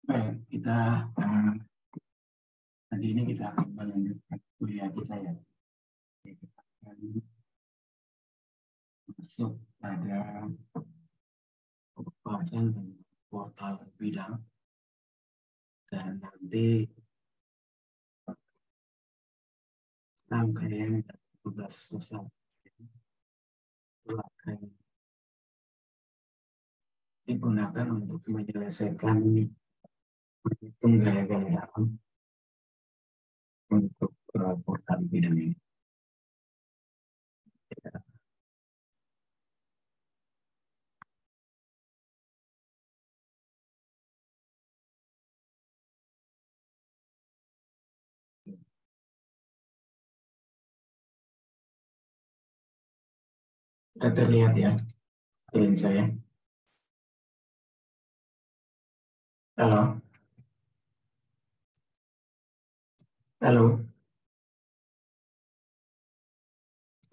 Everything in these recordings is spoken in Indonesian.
Baik, kita hari ini kita akan melanjutkan kuliah kita ya. Kita akan masuk pada pembahasan tentang portal bidang dan nanti rangkaian tugas besar itu akan digunakan untuk menyelesaikan menghitung gaya-gaya dalam untuk portal bidang ini. Sudah terlihat ya screen saya. Halo, halo.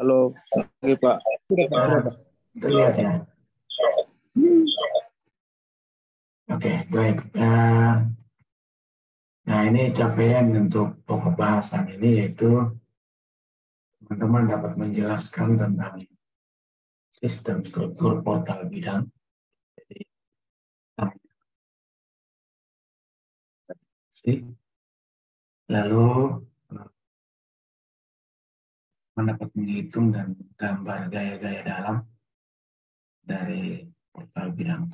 Halo, oke Pak. Sudah Pak, sudah Pak. Terlihat ya. Oke, baik. Nah, ini capaian untuk pokok bahasan ini yaitu teman-teman dapat menjelaskan tentang sistem struktur portal bidang. Jadi, lalu mendapat menghitung dan gambar gaya-gaya dalam dari portal bidang.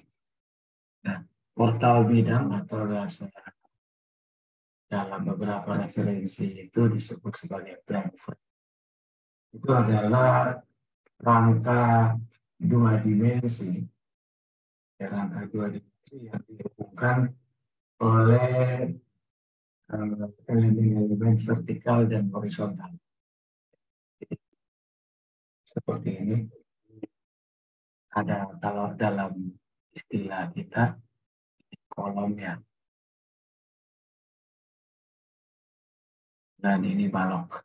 Nah, portal bidang atau bahasa dalam beberapa referensi itu disebut sebagai blank frame. Itu adalah rangka dua dimensi, rangka dua dimensi yang dihubungkan oleh elemen-elemen vertikal dan horizontal. Seperti ini. Ada kalau dalam istilah kita kolomnya. Dan ini balok.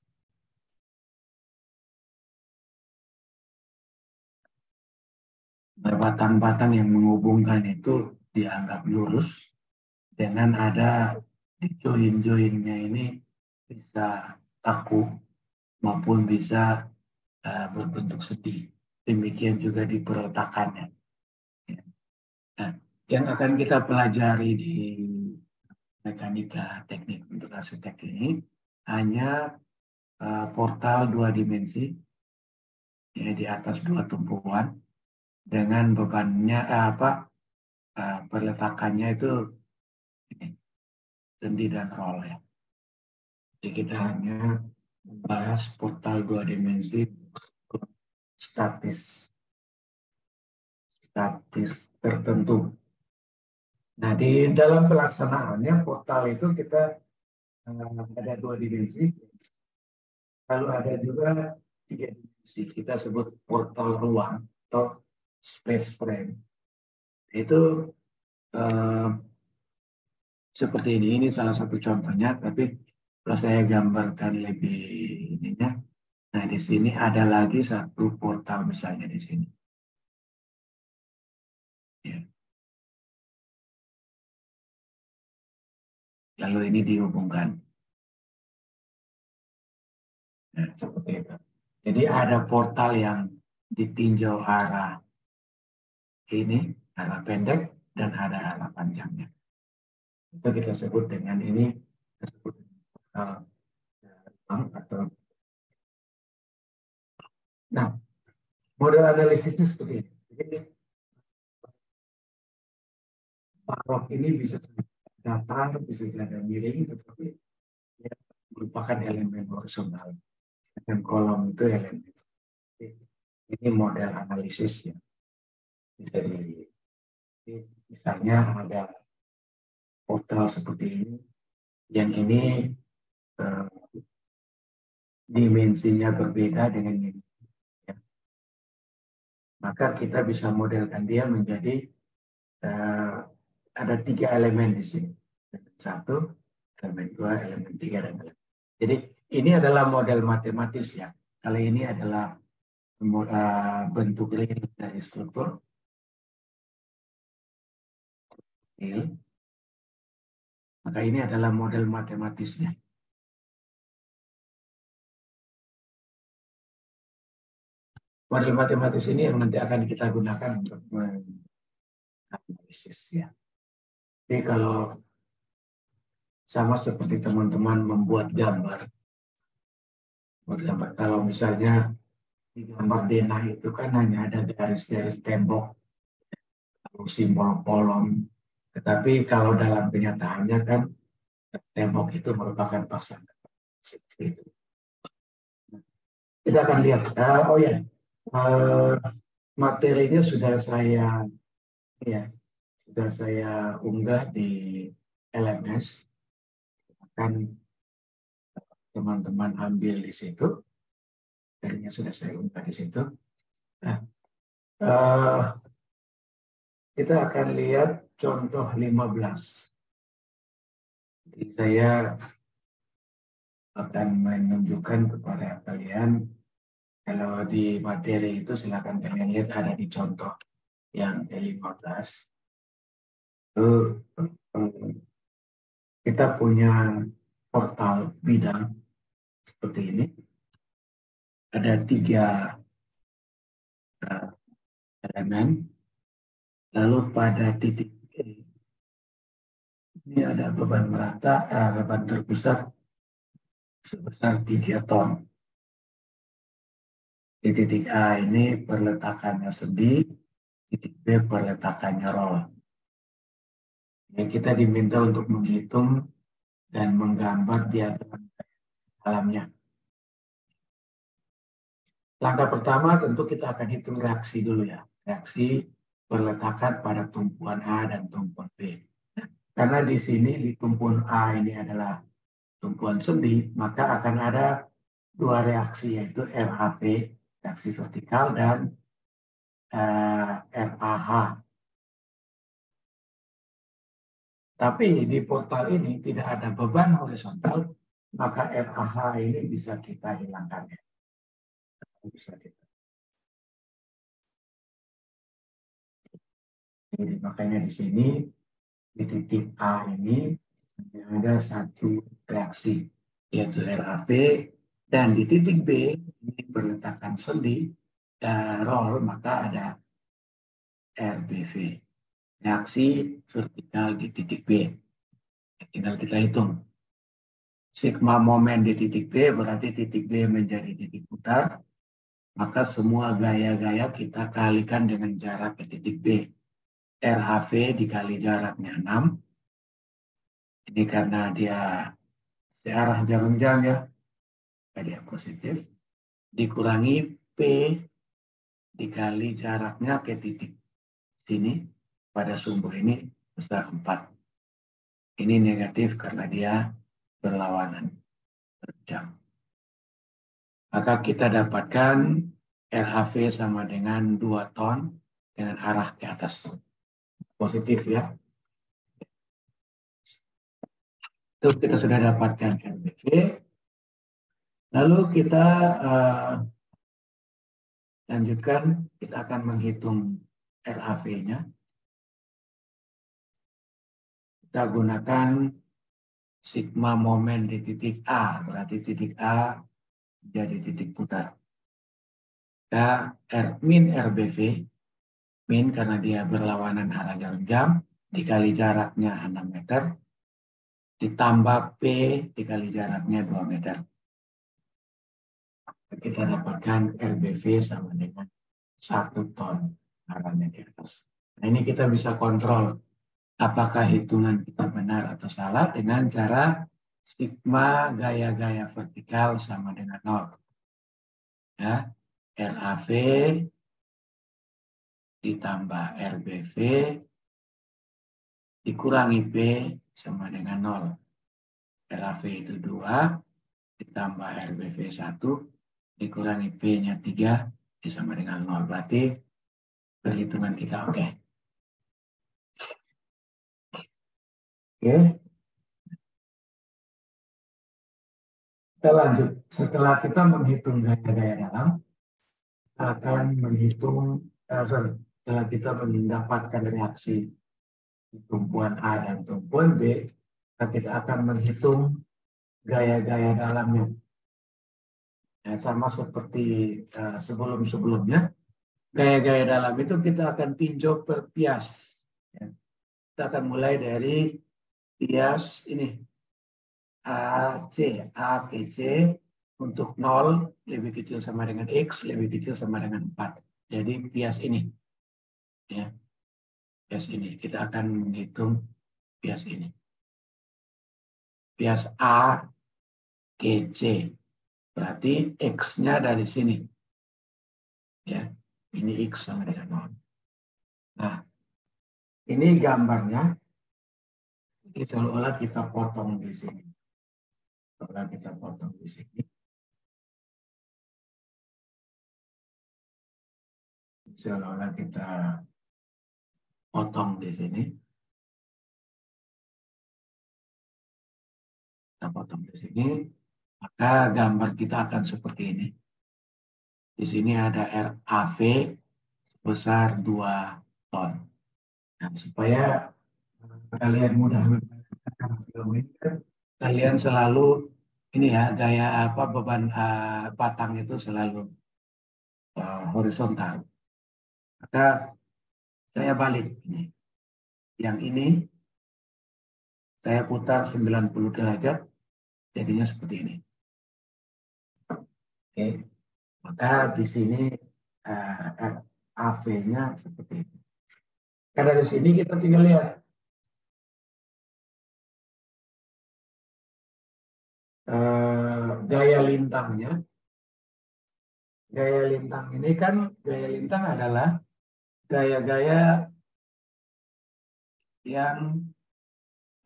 Batang-batang yang menghubungkan itu dianggap lurus dengan ada di join-joinnya ini bisa kaku maupun bisa berbentuk sedi. Demikian juga di perletakannya. Nah, yang akan kita pelajari di mekanika teknik untuk arsitek ini hanya portal dua dimensi ya, di atas dua tumpuan dengan bebannya perletakannya itu ini, sendi dan roll ya. Jadi kita hanya membahas portal dua dimensi statis tertentu. Nah, di dalam pelaksanaannya portal itu kita ada dua dimensi, lalu ada juga tiga dimensi. Kita sebut portal ruang atau space frame. Itu seperti ini. Ini salah satu contohnya, tapi kalau saya gambarkan lebih ininya, nah di sini ada lagi satu portal misalnya di sini. Ya. Lalu ini dihubungkan. Nah, seperti itu. Jadi ada portal yang ditinjau arah ini, arah pendek, dan ada arah panjangnya. Itu kita sebut dengan ini, kita sebut atau nah, model analisisnya seperti ini. Jadi, balok ini bisa datar, bisa ada miring, tetapi ya, merupakan elemen horizontal. Dan kolom itu elemen. Ini model analisis ya. Bisa misalnya ada portal seperti ini, yang ini dimensinya berbeda dengan ini. Ya. Maka kita bisa modelkan dia menjadi ada tiga elemen di sini. Elemen satu, elemen dua, elemen tiga, dan elemen. Jadi ini adalah model matematis ya. Kali ini adalah bentuk real dari struktur. Maka ini adalah model matematisnya. Model matematis ini yang nanti akan kita gunakan untuk menganalisis ya. Jadi kalau sama seperti teman-teman membuat gambar. Kalau misalnya di gambar denah itu kan hanya ada garis-garis tembok, lalu simbol kolom. Tetapi kalau dalam kenyataannya kan tembok itu merupakan pasangan. Kita akan lihat. Oh ya, materinya sudah saya unggah di LMS. Akan teman-teman ambil di situ. Materinya sudah saya unggah di situ. Nah, kita akan lihat contoh 15. Jadi saya akan menunjukkan kepada kalian, kalau di materi itu silakan kalian lihat ada di contoh yang ke-15. Itu kita punya portal bidang seperti ini. Ada 3 elemen. Lalu pada titik E, ini ada beban merata, beban terpusat sebesar 3 ton. Di titik A ini perletakannya sendi, titik B perletakannya roll. Yang kita diminta untuk menghitung dan menggambar diagram dalamnya. Langkah pertama tentu kita akan hitung reaksi dulu ya. Reaksi perletakan pada tumpuan A dan tumpuan B. Karena di sini di tumpuan A ini adalah tumpuan sendi, maka akan ada 2 reaksi, yaitu RHV, reaksi vertikal, dan RAH. Tapi di portal ini tidak ada beban horizontal, maka RAH ini bisa kita hilangkan. Bisa kita. Jadi makanya di sini di titik A ini ada 1 reaksi, yaitu RAV, dan di titik B ini berletakan sendi roll, maka ada RBV, reaksi vertikal di titik B. Tinggal kita hitung. Sigma momen di titik B berarti titik B menjadi titik putar, maka semua gaya-gaya kita kalikan dengan jarak ke titik B. RHV dikali jaraknya 6. Ini karena dia searah jarum jam ya, dia positif. Dikurangi P dikali jaraknya ke titik sini, pada sumbu ini besar 4. Ini negatif karena dia berlawanan jam. Maka kita dapatkan RHV sama dengan 2 ton dengan arah ke atas. Positif ya. Itu kita sudah dapatkan RBV. Lalu kita lanjutkan, kita akan menghitung RHV-nya. Kita gunakan sigma momen di titik A, berarti titik A jadi titik putar. Kita min RBV, min karena dia berlawanan arah jarum jam, dikali jaraknya 6 meter, ditambah P dikali jaraknya 2 meter. Kita dapatkan RBV sama dengan 1 ton arahnya ke atas. Nah, ini kita bisa kontrol apakah hitungan kita benar atau salah dengan cara sigma gaya-gaya vertikal sama dengan 0. Ya, RAV ditambah RBV dikurangi P sama dengan 0. RAV itu 2 ditambah RBV 1 dikurangi P-nya 3 sama dengan 0. Berarti perhitungan kita oke. Oke. Kita lanjut. Setelah kita menghitung gaya-gaya dalam, kita akan menghitung, setelah kita mendapatkan reaksi di tumpuan A dan tumpuan B, kita akan menghitung gaya-gaya dalamnya. Ya, sama seperti sebelum-sebelumnya, gaya-gaya dalam itu kita akan tinjau per bias. Ya. Kita akan mulai dari bias ini, AC, A ke C, untuk 0 lebih kecil sama dengan X, lebih kecil sama dengan 4. Jadi bias ini. Ya, bias ini. Kita akan menghitung bias ini. Bias A ke C. Berarti X-nya dari sini. Ya, ini X sama dengan 0. Nah, ini gambarnya. Seolah-olah kita potong di sini. Seolah kita potong di sini. Seolah-olah kita potong di sini. Kita potong di sini. Maka gambar kita akan seperti ini. Di sini ada RAV sebesar 2 ton. Nah, supaya kalian mudah membayangkan film ini, kalian selalu ini ya, gaya apa beban batang itu selalu horizontal. Maka saya balik ini. Yang ini saya putar 90 derajat, jadinya seperti ini. Oke. Maka di sini AV-nya seperti ini. Karena di sini kita tinggal lihat gaya lintangnya. Gaya lintang ini kan, gaya lintang adalah gaya-gaya yang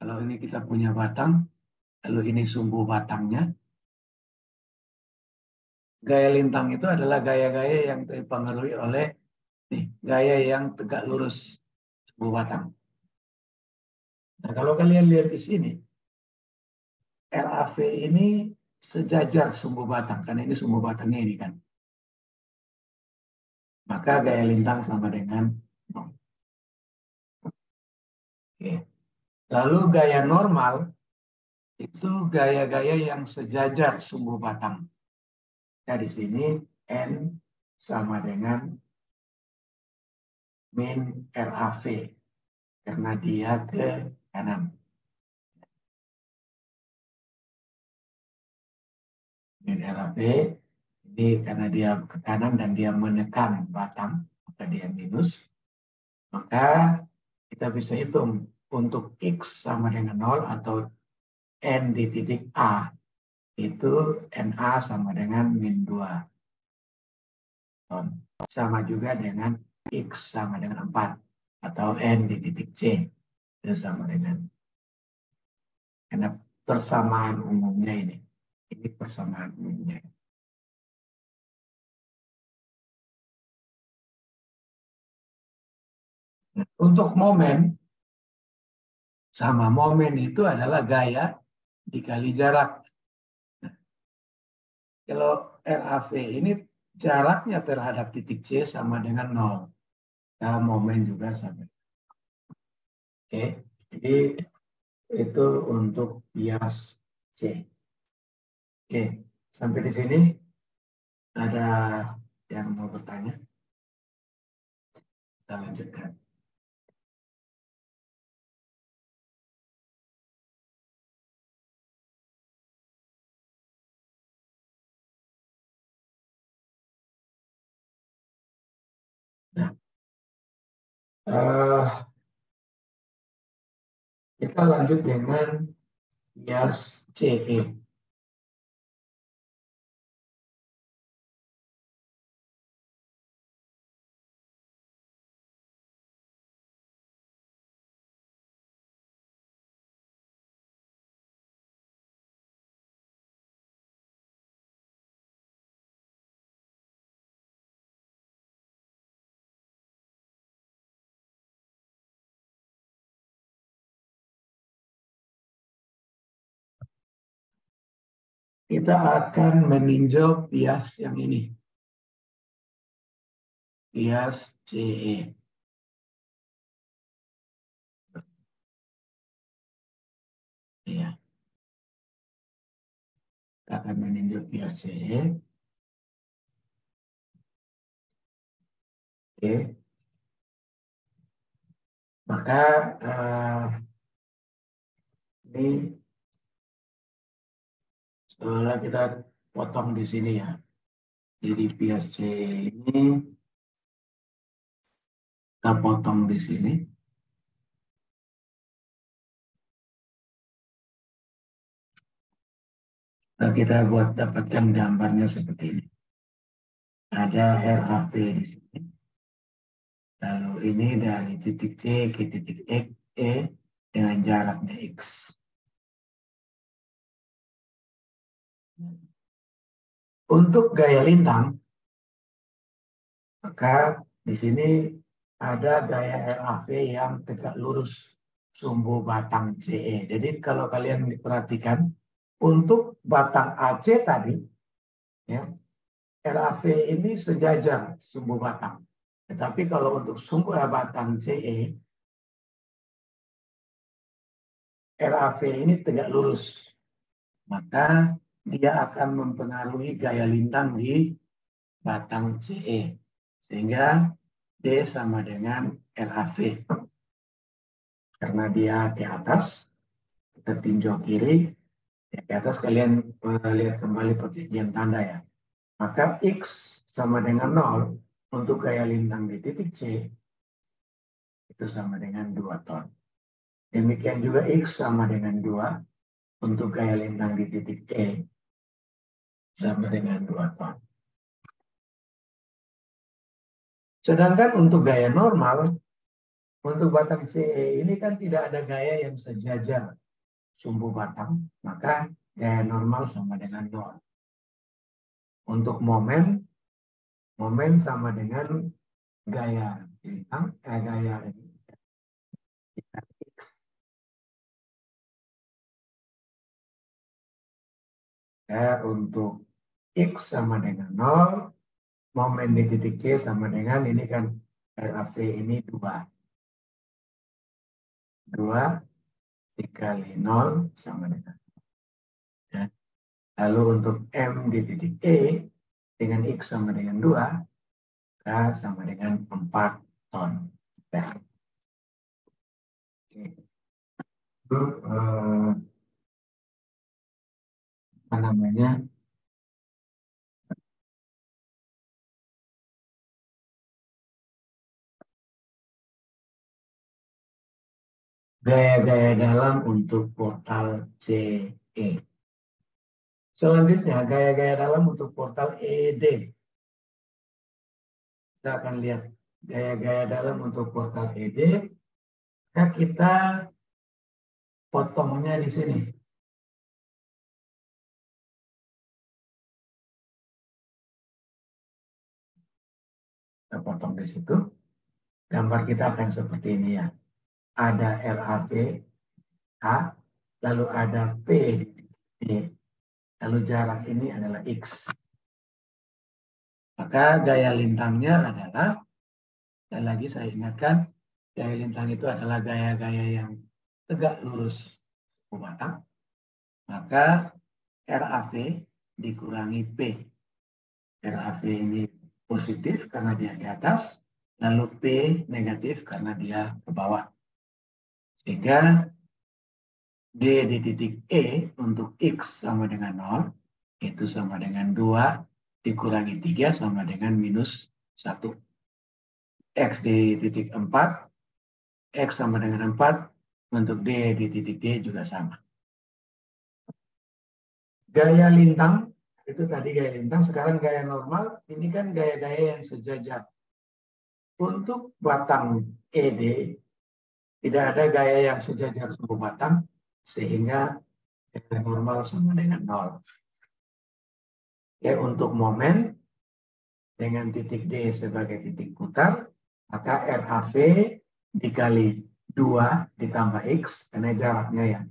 kalau ini kita punya batang, lalu ini sumbu batangnya. Gaya lintang itu adalah gaya-gaya yang dipengaruhi oleh gaya yang tegak lurus sumbu batang. Nah, kalau kalian lihat di sini, RAV ini sejajar sumbu batang, karena ini sumbu batangnya ini kan. Maka gaya lintang sama dengan 0. Oke. Lalu gaya normal itu gaya-gaya yang sejajar sumbu batang. Nah, di sini N sama dengan min RAV karena dia ke kanan. Min RAV ini karena dia ke kanan dan dia menekan batang, maka dia minus. Maka kita bisa hitung untuk X sama dengan 0 atau N di titik A itu NA sama dengan min 2 ton. Sama juga dengan X sama dengan 4 atau N di titik C itu sama dengan, karena persamaan umumnya ini persamaan umumnya. Nah, untuk momen, sama momen itu adalah gaya dikali jarak. Nah, kalau RAV ini jaraknya terhadap titik C sama dengan 0. Nah, momen juga sama. Oke, jadi itu untuk bias C. Oke, sampai di sini ada yang mau bertanya? Kita lanjutkan. Nah, kita lanjut dengan bias CE. Kita akan meninjau bias yang ini. Bias CE. Kita akan meninjau bias CE. Oke. Maka ini setelah kita potong di sini ya. Jadi bias C ini kita potong di sini. Nah, kita buat dapatkan gambarnya seperti ini. Ada RAV di sini. Lalu ini dari titik C ke titik E dengan jaraknya X. Untuk gaya lintang, maka di sini ada gaya RAV yang tegak lurus sumbu batang CE. Jadi kalau kalian diperhatikan, untuk batang AC tadi, ya, RAV ini sejajar sumbu batang. Tetapi kalau untuk sumbu batang CE, RAV ini tegak lurus. Maka dia akan mempengaruhi gaya lintang di batang CE. Sehingga D sama dengan RAV. Karena dia ke atas, kita tinjau kiri, ya ke atas kalian lihat kembali perjanjian tanda ya. Maka X sama dengan 0 untuk gaya lintang di titik C, itu sama dengan 2 ton. Demikian juga X sama dengan 2 untuk gaya lintang di titik E, sama dengan 2 ton. Sedangkan untuk gaya normal, untuk batang CE ini kan tidak ada gaya yang sejajar sumbu batang, maka gaya normal sama dengan 0. Untuk momen sama dengan gaya lintang, gaya X. Ya, untuk X sama dengan 0, momen di titik C sama dengan ini kan RAV ini 2. 2 dikali 0 sama dengan. Ya. Lalu untuk M di titik E dengan X sama dengan 2, K sama dengan 4 ton. Ya. Itu apa namanya? Gaya-gaya dalam untuk portal CE. Selanjutnya, gaya-gaya dalam untuk portal ED. Kita akan lihat gaya-gaya dalam untuk portal ED. Nah, kita potongnya di sini. Kita potong di situ. Gambar kita akan seperti ini ya. Ada RAV A, lalu ada P di D, lalu jarak ini adalah X. Maka gaya lintangnya adalah, sekali lagi saya ingatkan, gaya lintang itu adalah gaya-gaya yang tegak lurus sumbu batang. Maka RAV dikurangi P. RAV ini positif karena dia ke atas, lalu P negatif karena dia ke bawah. Sehingga D di titik E untuk X sama dengan 0, itu sama dengan 2 dikurangi 3 sama dengan minus 1. X di titik 4, X sama dengan 4, untuk D di titik D juga sama. Gaya lintang, itu tadi gaya lintang, sekarang gaya normal, ini kan gaya-gaya yang sejajar. Untuk batang ED, tidak ada gaya yang sejajar sumbu batang, sehingga gaya normal sama dengan 0. Ya, untuk momen dengan titik D sebagai titik putar, maka RAV dikali 2 ditambah X, karena jaraknya ya,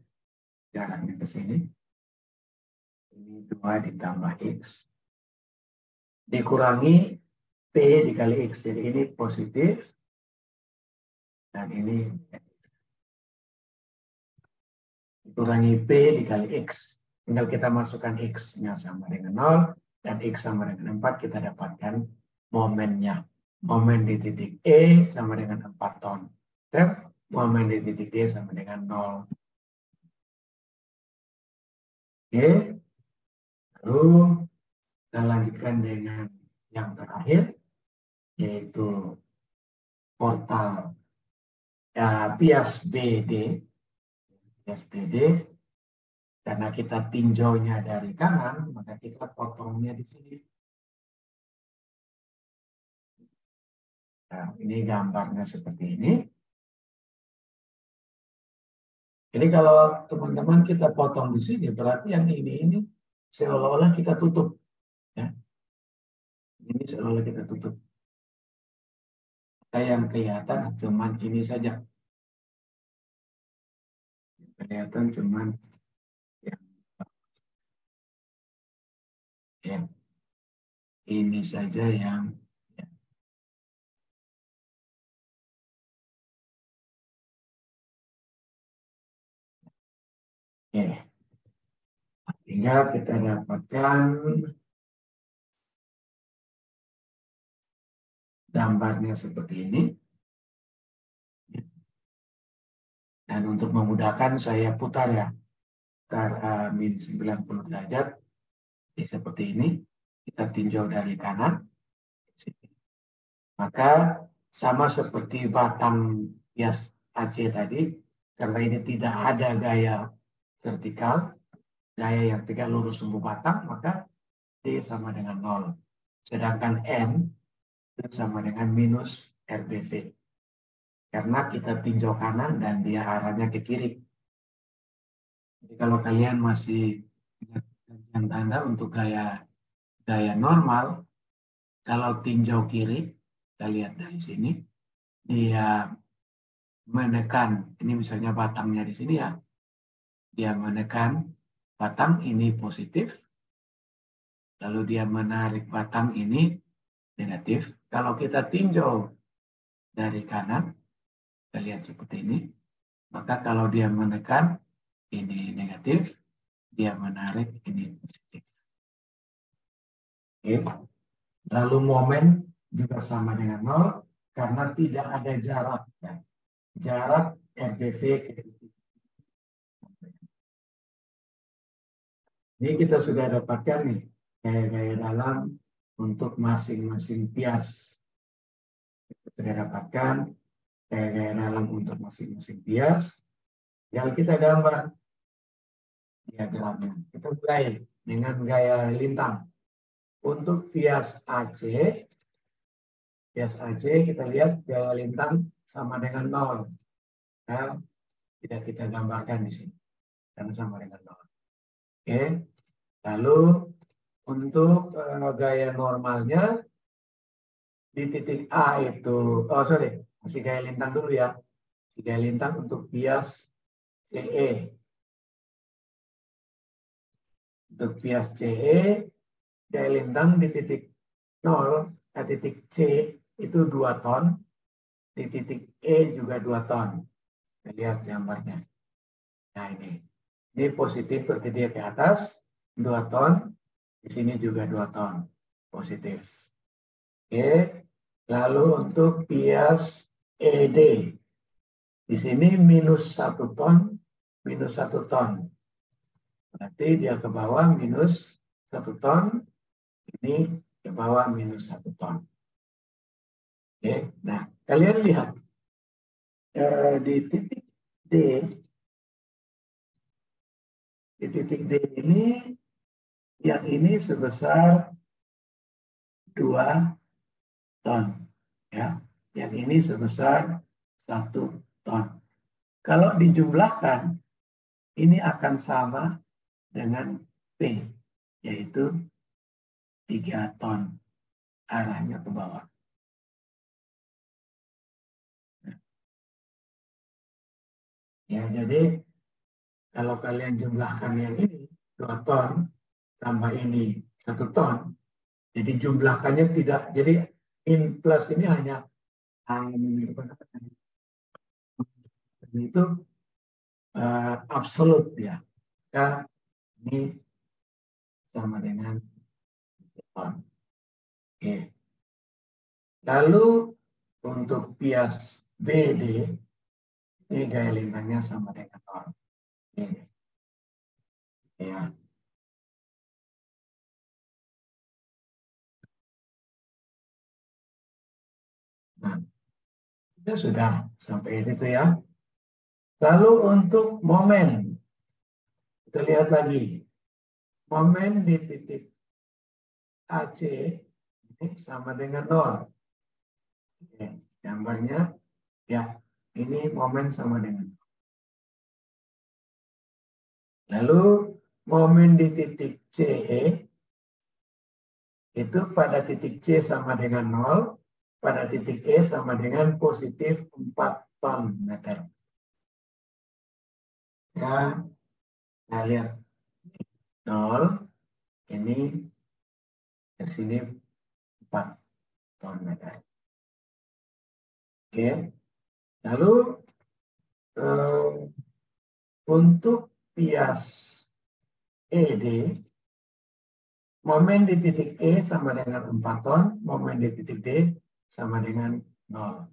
jaraknya ke sini. Ini 2 ditambah X. Dikurangi P dikali X, jadi ini positif, dan ini dikurangi P dikali X. Tinggal kita masukkan X-nya sama dengan 0 dan X sama dengan 4, kita dapatkan momennya. Momen di titik E sama dengan 4 ton. Dan momen di titik D sama dengan 0. Oke. Lalu kita lanjutkan dengan yang terakhir, yaitu portal bias BD. Bias BD. Karena kita tinjaunya dari kanan, maka kita potongnya di sini. Nah, ini gambarnya seperti ini. Jadi kalau teman-teman kita potong di sini, berarti yang ini seolah-olah kita tutup. Ya. Ini seolah-olah kita tutup. Yang kelihatan cuma ini saja. Kelihatan cuma ya, ini saja yang ya. Oke. Sehingga kita dapatkan gambarnya seperti ini. Dan untuk memudahkan saya putar ya. Putar min 90 derajat. Jadi seperti ini. Kita tinjau dari kanan. Maka sama seperti batang bias AC tadi. Karena ini tidak ada gaya vertikal. Gaya yang tegak lurus sumbu batang. Maka D sama dengan 0. Sedangkan N sama dengan minus RBV. Karena kita tinjau kanan dan dia arahnya ke kiri. Jadi kalau kalian masih ingat kajian tanda untuk gaya normal, kalau tinjau kiri, kita lihat dari sini, dia menekan, ini misalnya batangnya di sini ya, dia menekan batang ini positif, lalu dia menarik batang ini negatif. Kalau kita tinjau dari kanan, kita lihat seperti ini, maka kalau dia menekan ini negatif, dia menarik ini positif. Oke. Lalu momen juga sama dengan 0 karena tidak ada jarak. Ya. Jarak RBV ke titik. Ini kita sudah dapatkan nih gaya-gaya dalam untuk masing-masing bias. Kita sudah dapatkan gaya-gaya dalam untuk masing-masing bias. Yang kita gambar diagramnya. Kita mulai dengan gaya lintang. Untuk bias AC kita lihat gaya lintang sama dengan 0. Nah, tidak kita gambarkan di sini. Karena sama dengan 0. Oke. Lalu untuk gaya normalnya di titik A itu, masih gaya lintang dulu ya. Gaya lintang untuk bias CE. Untuk bias CE, gaya lintang di titik 0, titik C itu 2 ton, di titik E juga 2 ton. Kita lihat gambarnya. Nah ini positif berarti dia ke atas, 2 ton, di sini juga 2 ton, positif. Oke, lalu untuk bias ED, di sini minus 1 ton, minus 1 ton. Berarti dia ke bawah minus 1 ton, ini ke bawah minus 1 ton. Oke, nah kalian lihat di titik D, ini yang ini sebesar 2 ton, ya. Yang ini sebesar 1 ton. Kalau dijumlahkan, ini akan sama dengan P, yaitu 3 ton arahnya ke bawah. Ya, jadi kalau kalian jumlahkan yang ini 2 ton tambah ini 1 ton, jadi jumlahkannya tidak, jadi in plus ini hanya itu absolut ya. Ini sama dengan ton. Oke. Lalu untuk bias BD, ini gaya lintangnya sama dengan ton. Ini. Ya. Nah, itu sudah sampai itu ya. Lalu untuk momen, kita lihat lagi. Momen di titik AC ini sama dengan 0. Oke, gambarnya ya, ini momen sama dengan 0. Lalu momen di titik CE itu pada titik C sama dengan 0, pada titik E sama dengan positif 4 ton meter. Ya, nah lihat 0, ini di sini 4 ton meter. Oke, lalu untuk bias ED, momen di titik E sama dengan 4 ton, momen di titik D sama dengan 0.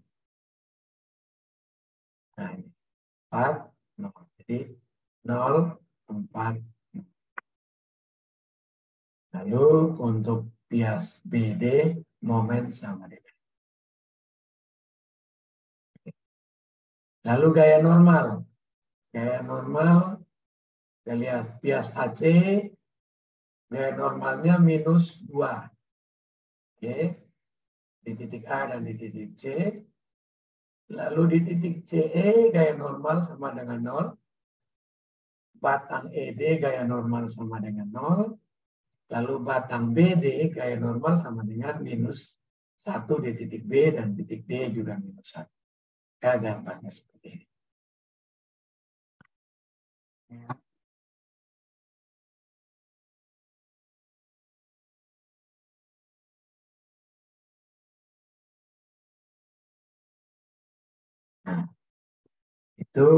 Nah, ini 4, 0. Jadi 0, 4. Lalu untuk bias BD, momen sama dengan. Lalu gaya normal. Gaya normal, kita lihat bias AC, gaya normalnya minus 2. Oke, di titik A dan di titik C. Lalu di titik CE gaya normal sama dengan 0. Batang ED gaya normal sama dengan 0. Lalu batang BD gaya normal sama dengan minus 1 di titik B dan titik D juga minus 1. Ya, gambarnya seperti ini. Ya. Nah, itu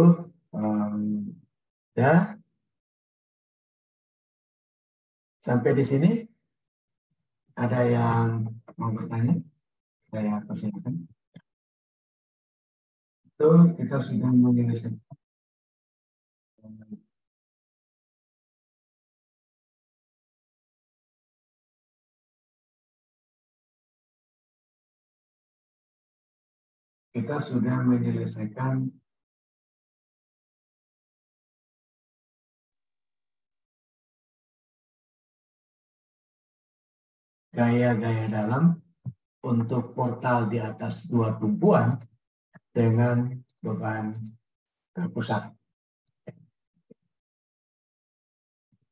ya. Sampai di sini ada yang mau bertanya? Saya persilakan. Itu kita sudah menyelesaikan. Kita sudah menyelesaikan gaya-gaya dalam untuk portal di atas 2 tumpuan dengan beban terpusat.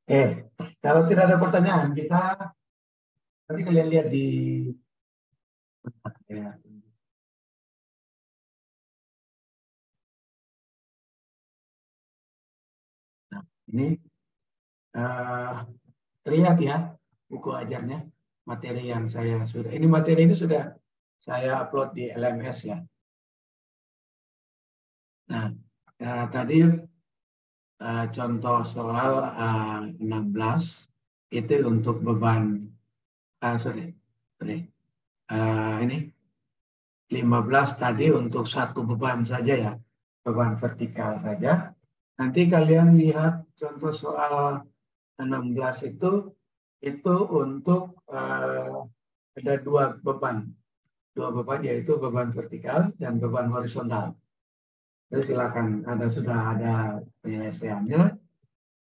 Oke, kalau tidak ada pertanyaan, kita nanti kalian lihat di ya. Nah, ini terlihat ya buku ajarnya, materi yang saya sudah, ini materi ini sudah saya upload di LMS ya. Nah, tadi contoh soal 16 itu untuk beban, ini 15 tadi untuk satu beban saja ya, beban vertikal saja. Nanti kalian lihat contoh soal 16 itu untuk ada dua beban yaitu beban vertikal dan beban horizontal. Jadi silakan, sudah ada penyelesaiannya.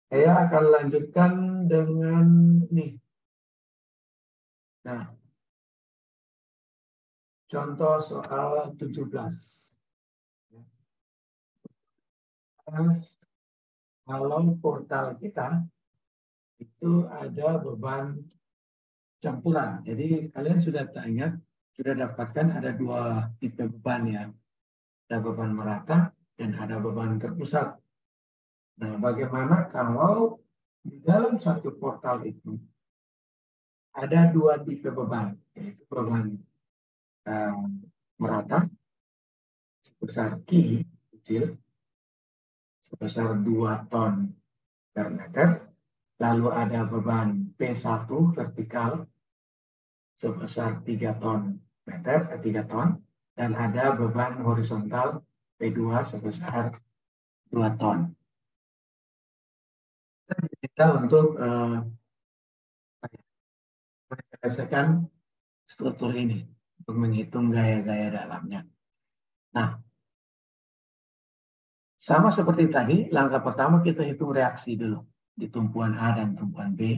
Saya akan lanjutkan dengan nih. Nah, contoh soal 17. Kalau portal kita itu ada beban campuran. Jadi kalian sudah ingat, sudah dapatkan ada dua tipe beban ya. Ada beban merata dan ada beban terpusat. Nah, bagaimana kalau di dalam satu portal itu ada dua tipe beban, yaitu beban merata sebesar Q kecil sebesar 2 ton per meter, lalu ada beban P1 vertikal sebesar 3 ton meter, 3 ton, dan ada beban horizontal P2 sebesar 2 ton. Kita untuk menyelesaikan struktur ini untuk menghitung gaya-gaya dalamnya. Nah, sama seperti tadi, langkah pertama kita hitung reaksi dulu di tumpuan A dan tumpuan B.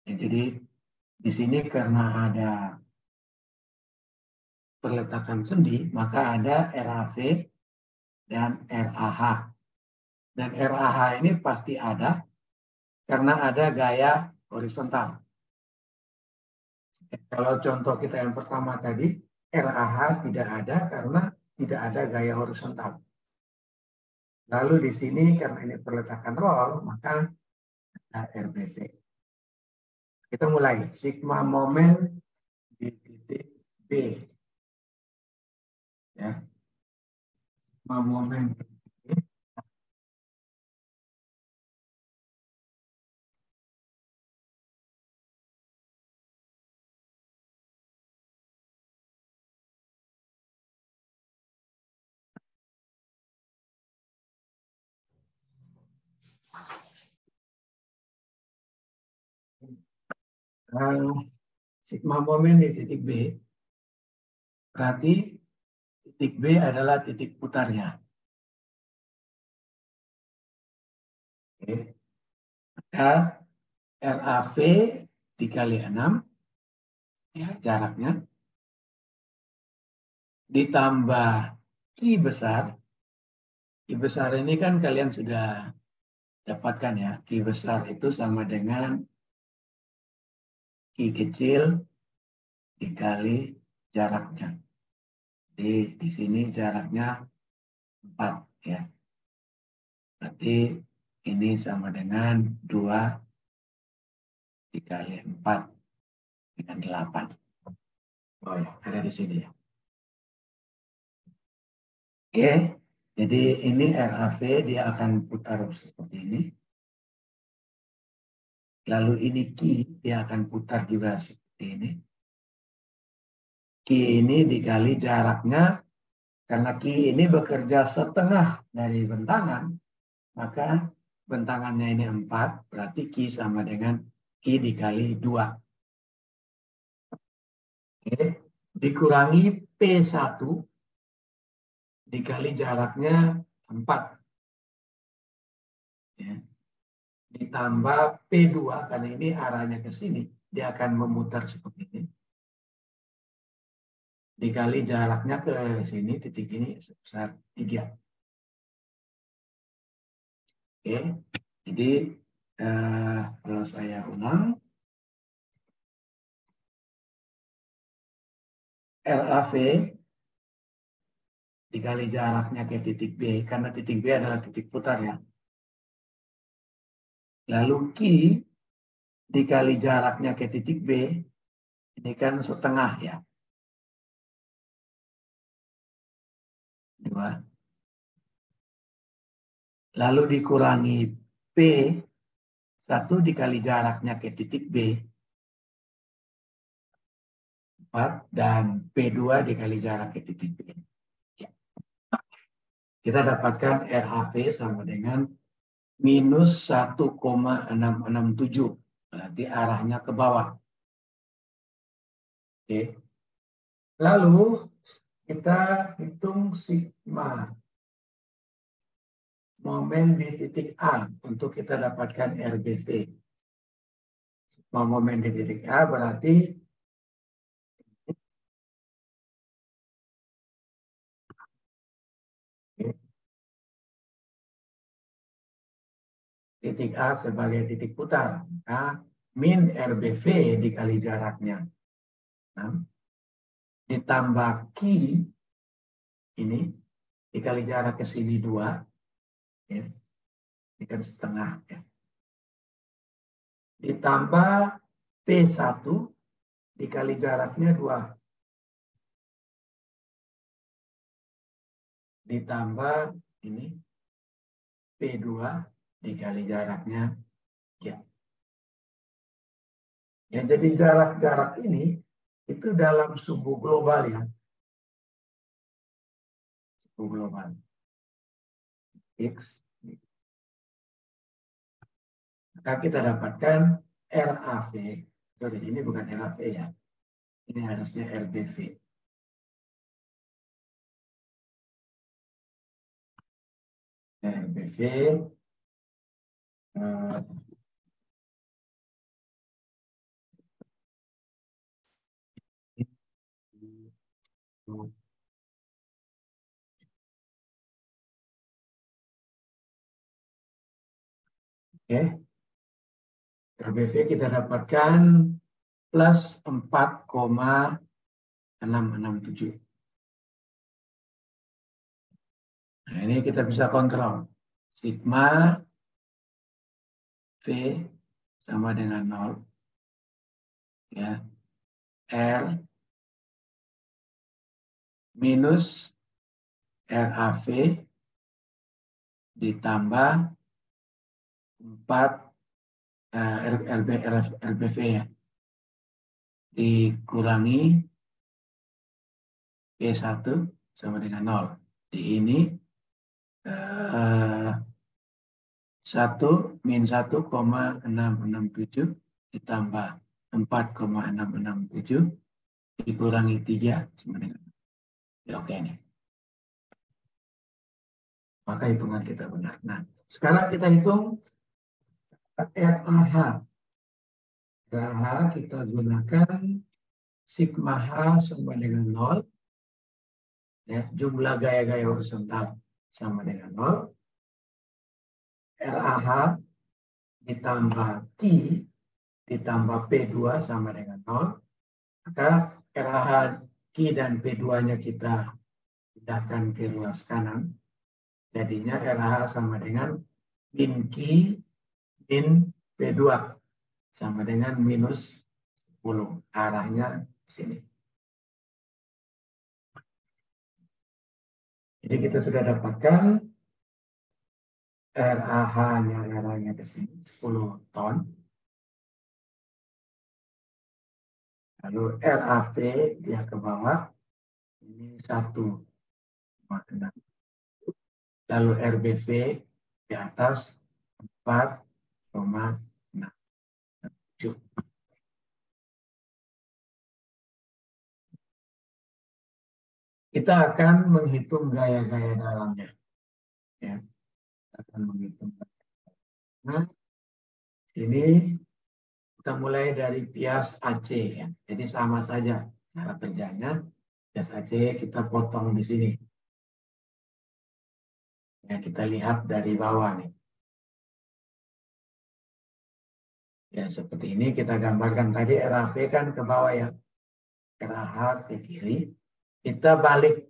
Jadi di sini karena ada perletakan sendi, maka ada RAV dan RAH. Dan RAH ini pasti ada karena ada gaya horizontal. Kalau contoh kita yang pertama tadi, RAH tidak ada karena tidak ada gaya horizontal. Lalu di sini karena ini perletakan roll, maka ada RBV. Kita mulai. Sigma momen di titik B. Ya. Sigma momen di titik B. Sigma momen di titik B, berarti titik B adalah titik putarnya. Oke. Maka RAV dikali 6, ya, jaraknya, ditambah Q besar. Q besar ini kan kalian sudah dapatkan ya. Q besar itu sama dengan Q kecil dikali jaraknya. Jadi di sini jaraknya 4 ya. Berarti ini sama dengan 2 dikali 4 dengan 8. Oh ya, ada di sini ya. Oke, jadi ini RAV dia akan putar seperti ini. Lalu ini Q dia akan putar juga seperti ini. Q ini dikali jaraknya, karena Q ini bekerja setengah dari bentangan, maka bentangannya ini 4, berarti Q sama dengan Q dikali 2. Oke. Dikurangi P1 dikali jaraknya 4. Ya. Ditambah P2, karena ini arahnya ke sini, dia akan memutar seperti ini. Dikali jaraknya ke sini, titik ini sebesar 3. Oke, jadi kalau saya ulang, RAV dikali jaraknya ke titik B, karena titik B adalah titik putar ya. Lalu Q dikali jaraknya ke titik B, ini kan setengah ya. 2. Lalu dikurangi P1 dikali jaraknya ke titik B, 4, dan P2 dikali jarak ke titik B. Kita dapatkan RAV sama dengan minus 1,667. Berarti arahnya ke bawah. Oke. Lalu kita hitung sigma momen di titik A untuk kita dapatkan RBV. Sigma momen di titik A berarti titik A sebagai titik putar. Nah, min RBV dikali jaraknya. Nah, ditambah Q ini dikali jarak ke sini 2. Ya. Ini kan setengah. Ya. Ditambah P1 dikali jaraknya 2. Ditambah ini P2 dikali jaraknya. Ya. Ya, jadi jarak-jarak ini itu dalam suhu global ya. Suhu global. X. Maka kita dapatkan RAV. Sorry, ini bukan RAV ya. Ini harusnya RBV. RBV Oke. RBV kita dapatkan plus 4,667. Nah, ini kita bisa kontrol. Sigma V sama dengan 0. Ya. R minus RAV ditambah 4 RBV ya. Dikurangi P1 sama dengan 0. Di ini 1 min 1,667 ditambah 4,667 dikurangi 3 sama dengan. Ya, oke nih. Maka hitungan kita benar. Nah, sekarang kita hitung RAH. RAH kita gunakan sigma H sama dengan 0. Ya, jumlah gaya-gaya horizontal sama dengan 0. RAH ditambah Q ditambah P2 sama dengan 0. Maka RAH Q dan P2-nya kita pindahkan ke ruas kanan. Jadinya RH sama dengan min Q min P2 sama dengan minus 10. Arahnya sini. Jadi kita sudah dapatkan RAH-nya arahnya ke sini 10 ton. Lalu RAV dia ke bawah ini 1,6. Lalu RBV di atas 4,6. Kita akan menghitung gaya-gaya dalamnya. Ya, kita akan menghitung. Nah, ini kita mulai dari bias AC ya. Jadi sama saja cara kerjanya. Bias AC kita potong di sini. Ya, kita lihat dari bawah nih. Ya, seperti ini kita gambarkan tadi RAV kan ke bawah ya. RAH ke kiri. Kita balik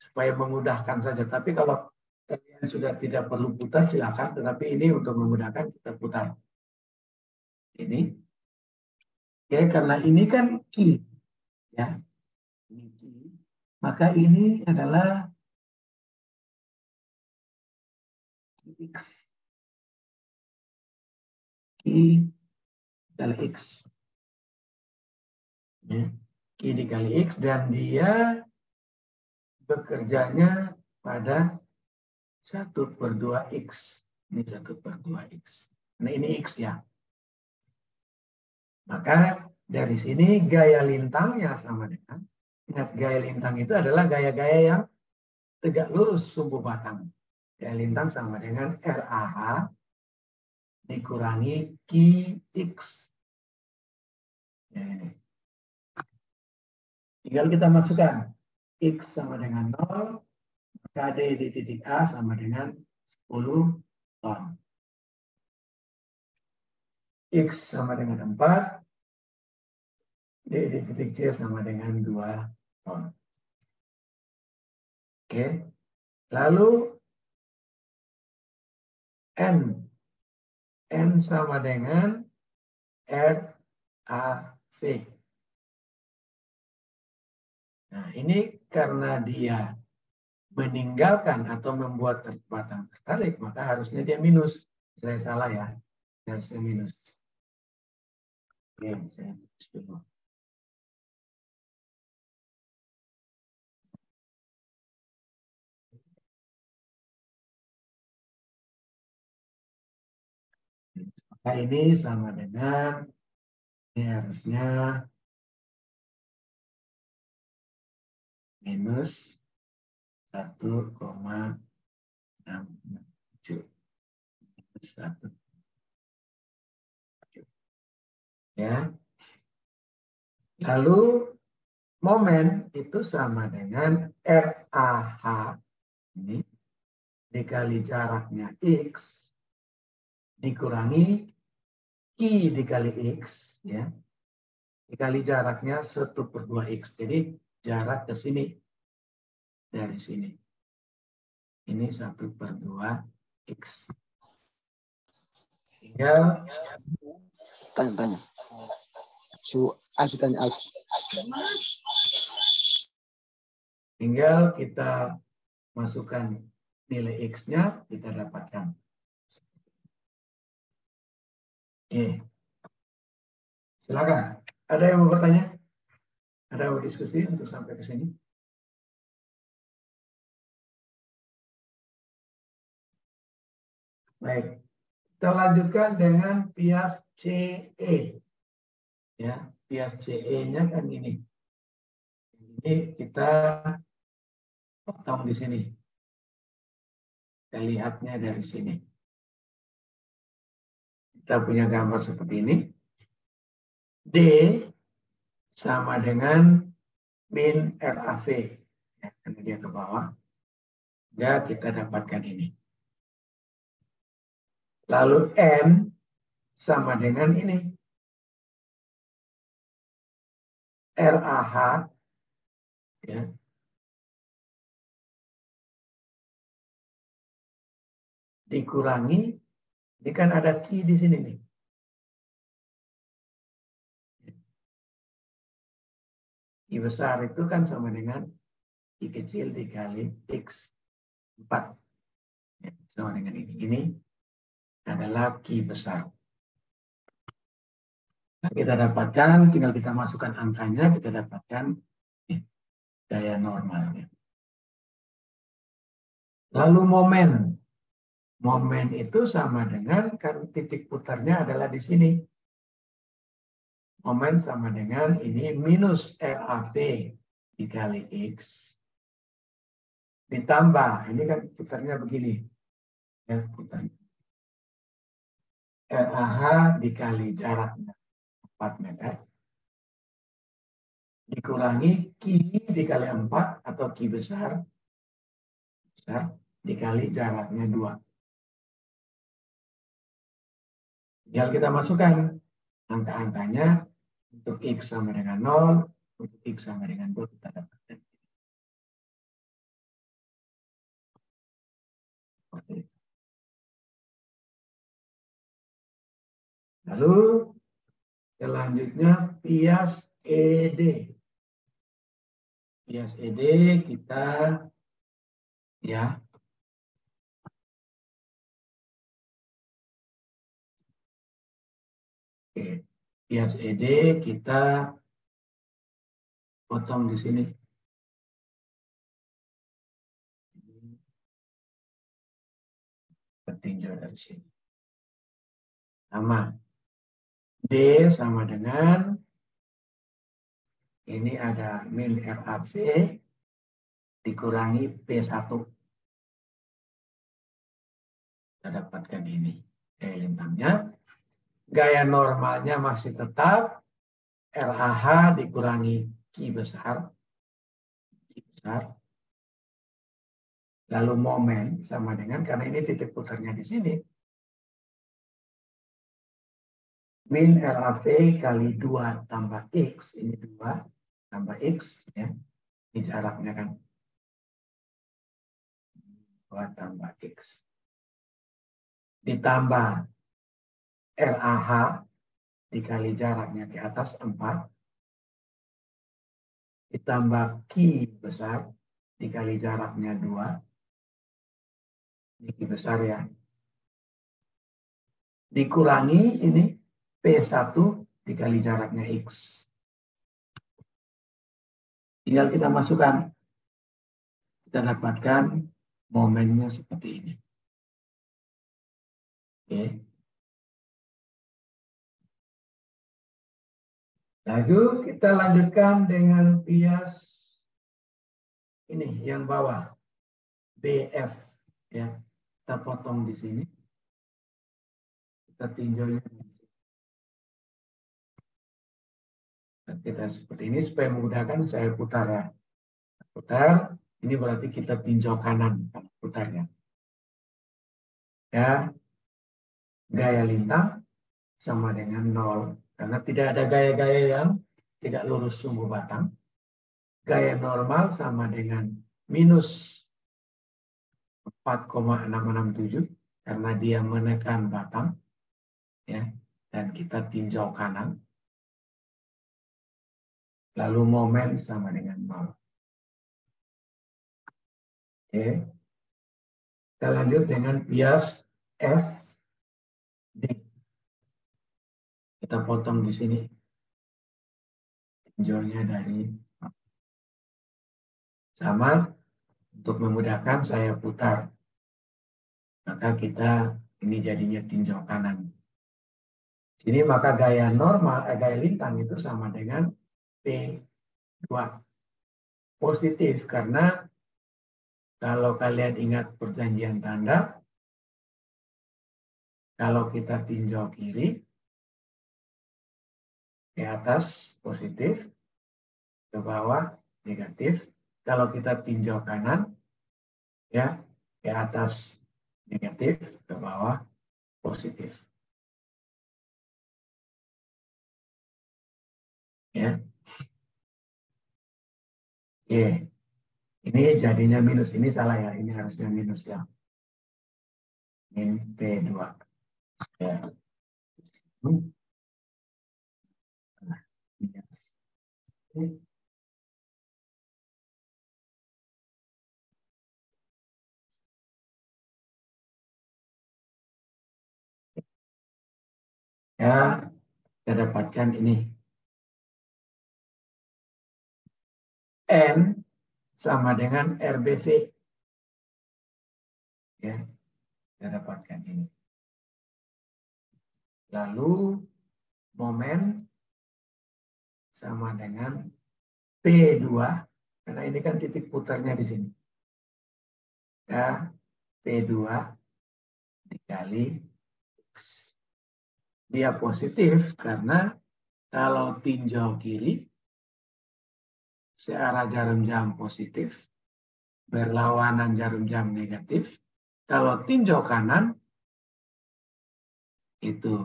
supaya memudahkan saja. Tapi kalau kalian sudah tidak perlu putar silakan. Tetapi ini untuk memudahkan kita putar. Ini. Ya, karena ini kan Q. Ya. Ini Q. Maka ini adalah X. Q kali X. Ya. Q dikali X dan dia bekerjanya pada 1/2X. Ini 1/2X. Nah ini X ya. Maka dari sini gaya lintangnya sama dengan, ingat gaya lintang itu adalah gaya-gaya yang tegak lurus sumbu batang. Gaya lintang sama dengan RAH dikurangi QX. Ini. Tinggal kita masukkan. X sama dengan 0, maka D di titik A sama dengan 10 ton. X sama dengan 4, D di titik C sama dengan 2 ton. Oke. Lalu N. N sama dengan RAV. Nah, ini karena dia meninggalkan atau membuat batang tertarik, maka harusnya dia minus. Saya salah ya. Harusnya minus. Oke, saya tulis dulu. Maka ini sama dengan, ini harusnya minus 1,67. Minus 1. Ya. Lalu momen itu sama dengan RAH ini dikali jaraknya X dikurangi Q dikali X, ya, dikali jaraknya 1/2X. Jadi jarak ke sini dari sini. Ini 1/2X. Tinggal Tanya. Tanya. Tinggal kita masukkan nilai X-nya, kita dapatkan. Oke. Silakan. Ada yang mau bertanya? Ada yang mau diskusi untuk sampai ke sini? Baik. Kita lanjutkan dengan bias CE. Ya, bias CE-nya kan ini. Ini kita potong di sini. Kita lihatnya dari sini. Kita punya gambar seperti ini. D sama dengan min RAV. Ya, karena dia ke bawah. Ya, kita dapatkan ini. Lalu N sama dengan ini. RAH. Ya. Dikurangi. Ini kan ada Q di sini nih. I besar itu kan sama dengan I kecil dikali X 4. Ya, sama dengan ini. Ini adalah Q besar. Nah, kita dapatkan, tinggal kita masukkan angkanya, kita dapatkan daya normalnya. Lalu momen. Momen itu sama dengan, kan titik putarnya adalah di sini. Momen sama dengan ini minus RAV dikali X. Ditambah, ini kan putarnya begini. Ya, putarnya. RAH dikali jaraknya 4 meter. Dikurangi Q dikali 4 atau Q besar. Dikali jaraknya 2. Tinggal kita masukkan angka-angkanya untuk X sama dengan 0, untuk X sama dengan 2 kita dapatkan. Lalu selanjutnya bias ED. Bias ED kita ya bias ED kita potong di sini. Tinjau dari sini. Sama. D sama dengan ini ada min RAV dikurangi P1. Kita dapatkan ini. Gaya lintangnya. Gaya normalnya masih tetap RAH dikurangi Q besar. Lalu momen sama dengan, karena ini titik putarnya di sini, min RAV kali 2 tambah X, ini 2 tambah X, ya. Ini jaraknya kan 2 tambah X. Ditambah RAH dikali jaraknya ke atas 4. Ditambah Q besar dikali jaraknya 2. Ini Q besar ya. Dikurangi ini P1 dikali jaraknya X. Tinggal kita masukkan. Kita dapatkan momennya seperti ini. Oke. Lalu kita lanjutkan dengan bias ini yang bawah. BF. Ya. Kita potong di sini. Kita tinjaunya. Kita seperti ini supaya memudahkan saya putar ya. Putar, ini berarti kita tinjau kanan putarnya. Ya, gaya lintang sama dengan 0. Karena tidak ada gaya-gaya yang tidak lurus sumbu batang. Gaya normal sama dengan minus 4,667 karena dia menekan batang. Ya, dan kita tinjau kanan. Lalu momen sama dengan 0. Oke. Kita lanjut dengan bias F D. Kita potong di sini. Tinjaunya dari sama. Untuk memudahkan saya putar. Maka kita ini jadinya tinjau kanan. Sini maka gaya normal, gaya lintang itu sama dengan P2. Positif karena kalau kalian ingat perjanjian tanda, kalau kita tinjau kiri, ke atas positif, ke bawah negatif. Kalau kita tinjau kanan, ya ke atas negatif, ke bawah positif. Ya. Oke. Ini jadinya minus. Ini salah ya. Ini harusnya minus ya. Ini P2. Ya. Ya, kita dapatkan ini. N sama dengan RBV. Ya, kita dapatkan ini. Lalu momen sama dengan P2, karena ini kan titik putarnya di sini. Ya, P2 dikali X. Dia positif karena kalau tinjau kiri, searah jarum jam positif, berlawanan jarum jam negatif. Kalau tinjau kanan, itu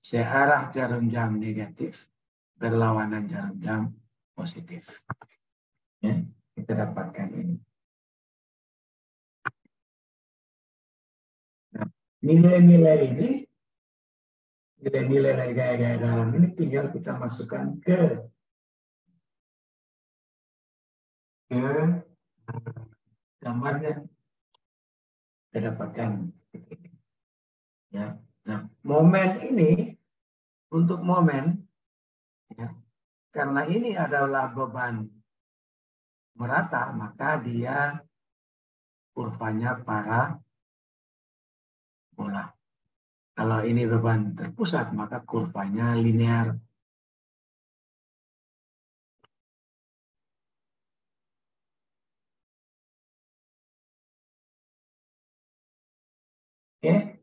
searah jarum jam negatif, berlawanan jarum jam positif. Ya, kita dapatkan ini. Nah, nilai-nilai ini, nilai-nilai dari gaya-gaya dalam ini tinggal kita masukkan ke gambarnya. Kita dapatkan seperti ini. Ya. Nah, momen ini untuk momen, ya, karena ini adalah beban merata, maka dia kurvanya parabola. Kalau ini beban terpusat, maka kurvanya linear. Oke,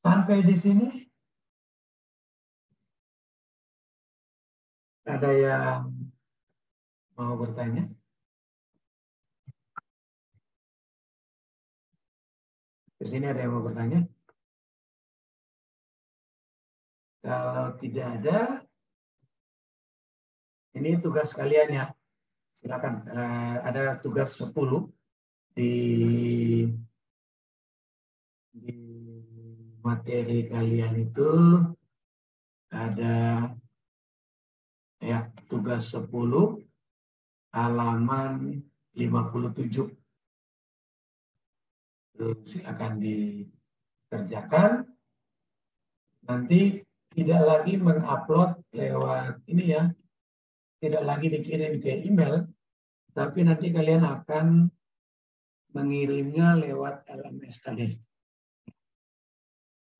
sampai di sini ada yang mau bertanya? Di sini ada yang mau bertanya? Kalau tidak ada, ini tugas kalian ya. Silakan. Ada tugas 10 di materi kalian itu ada ya tugas 10 halaman 57. Silakan dikerjakan. Nanti tidak lagi mengupload lewat ini ya, tidak lagi dikirim ke email, tapi nanti kalian akan mengirimnya lewat LMS tadi.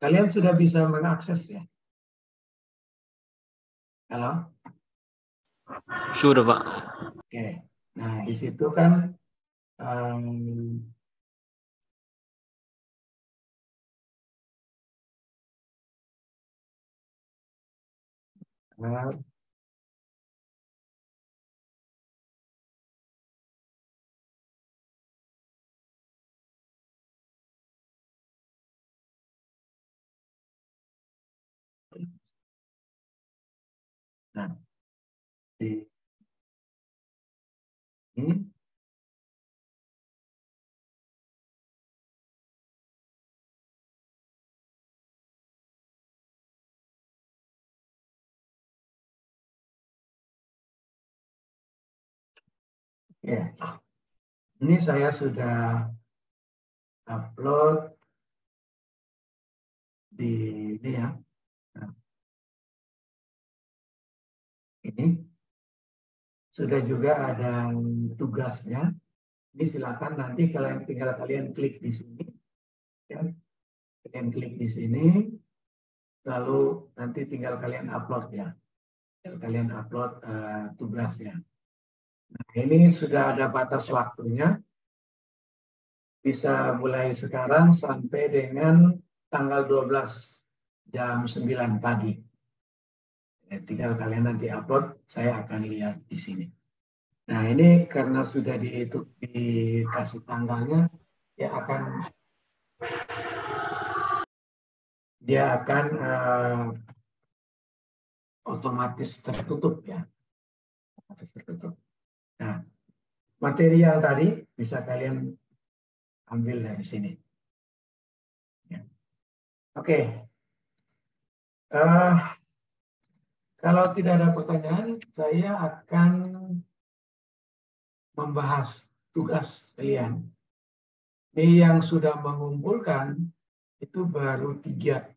Kalian sudah bisa mengakses ya? Halo? Sudah, Pak. Oke. Nah, di situ kan um, nah, di ini ya, ini saya sudah upload di ini ya. Nah, ini sudah juga ada tugasnya. Ini silakan nanti kalian tinggal kalian klik di sini, ya. Kalian klik di sini, lalu nanti tinggal kalian upload ya. Tinggal kalian upload tugasnya. Nah, ini sudah ada batas waktunya. Bisa mulai sekarang sampai dengan tanggal 12 jam 9 pagi. Ya, tinggal kalian nanti upload, saya akan lihat di sini. Nah, ini karena sudah dikasih tanggalnya, dia akan otomatis tertutup ya. Otomatis tertutup. Nah, material tadi bisa kalian ambil dari sini. Ya. Oke. Kalau tidak ada pertanyaan, saya akan membahas tugas kalian. Ini yang sudah mengumpulkan itu baru 3.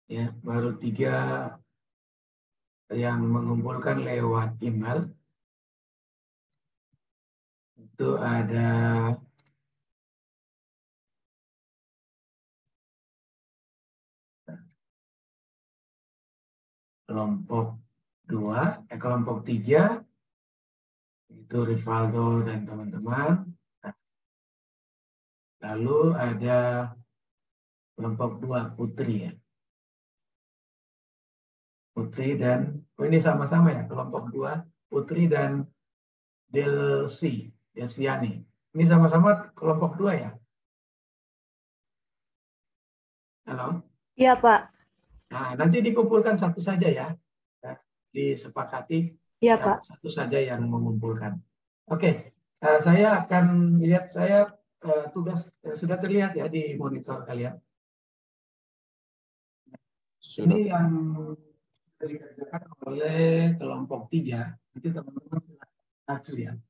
Ya, baru 3 yang mengumpulkan lewat email. Itu ada kelompok 2, kelompok 3 itu Rivaldo dan teman-teman. Lalu ada kelompok 2 Putri ya. Putri dan ini sama-sama ya, kelompok 2 Putri dan Delsiani. Ini sama-sama kelompok 2 ya. Halo? Iya, Pak. Nah, nanti dikumpulkan satu saja ya. Disepakati Iya, Pak. satu saja yang mengumpulkan. Oke, saya akan lihat tugas sudah terlihat ya di monitor kalian. Sudah. Ini yang dikerjakan oleh kelompok 3. Nanti teman-teman silakan lihat.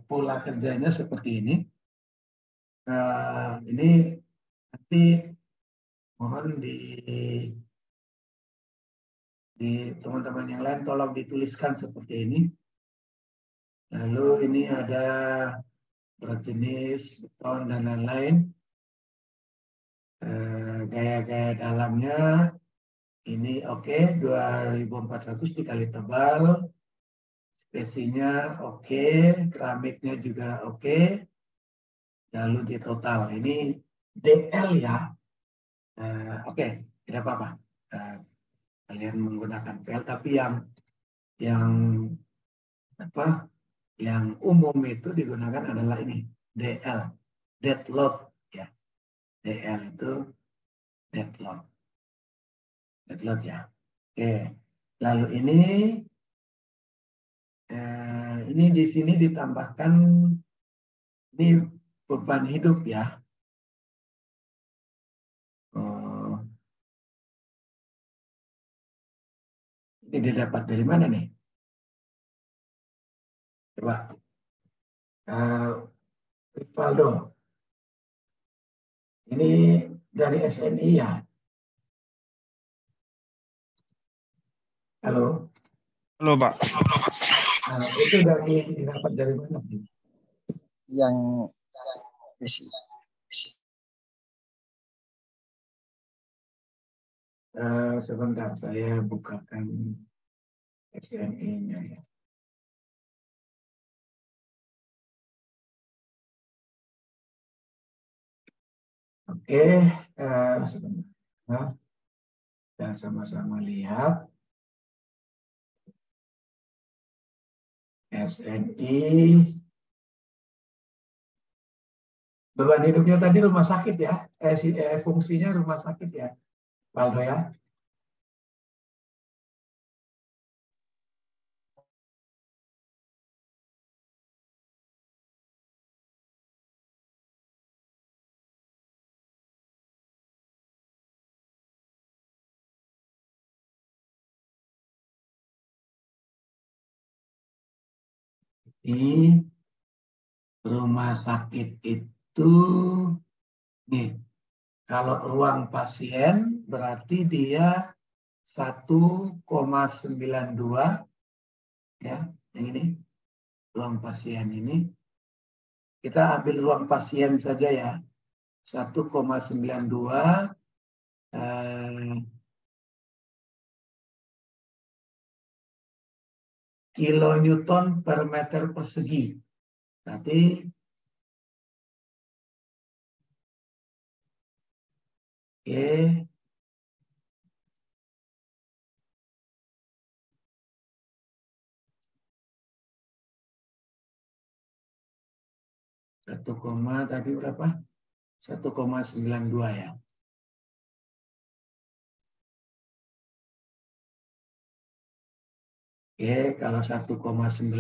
Pola kerjanya seperti ini. Ini nanti mohon di teman-teman yang lain tolong dituliskan seperti ini. Lalu ini ada berat jenis, beton, dan lain-lain. Gaya-gaya dalamnya ini oke, 2400 dikali tebal. Spesinya oke, keramiknya juga oke. Lalu di total ini DL ya. Oke, tidak apa-apa. Kalian menggunakan PL, tapi yang umum itu digunakan adalah ini DL, dead load ya. DL itu dead load ya. Oke, lalu ini di sini ditambahkan ini beban hidup ya. Ini didapat dari mana nih? Coba. Rivaldo. Ini dari SNI ya. Halo. Halo, Pak. Nah, itu didapat dari mana? Yang isi. Sebentar, saya bukakan SNI-nya ya. Oke, sebentar. Kita sama-sama lihat. SNI. Beban hidupnya tadi rumah sakit ya. Fungsinya rumah sakit ya, Waldo ya. Ini rumah sakit itu nih, kalau ruang pasien berarti dia 1,92 ya, yang ini ruang pasien ini. Kita ambil ruang pasien saja ya, 1,92 kilonewton per meter persegi. Berarti oke. 1, tadi berapa? 1,92 ya. Oke, kalau 1,92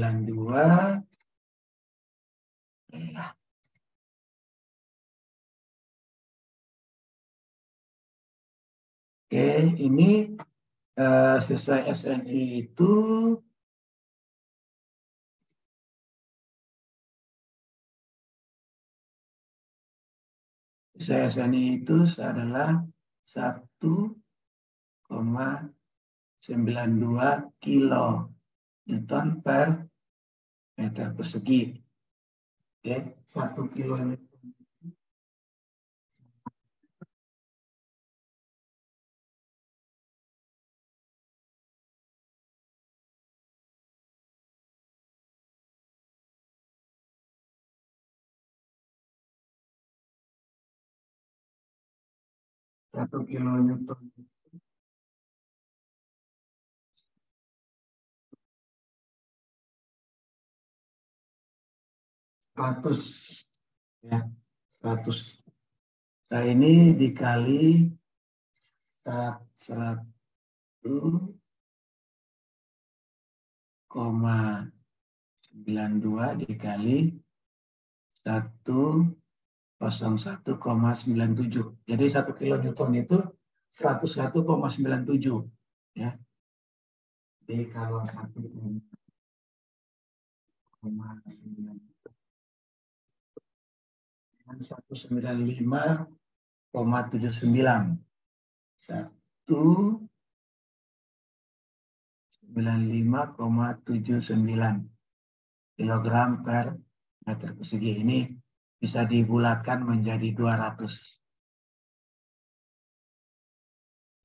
oke, ini sesuai SNI itu adalah 1,92 kilo Newton per meter persegi. Oke, 1 kilo Newton. Satu kilo Newton. Ya, 100. Nah, ini dikali 1,92 dikali 101,97. Jadi 1 kilonewton itu 101,97 ya. Jadi kalau 1,95,79 195,79 kilogram per meter persegi. Ini bisa dibulatkan menjadi 200.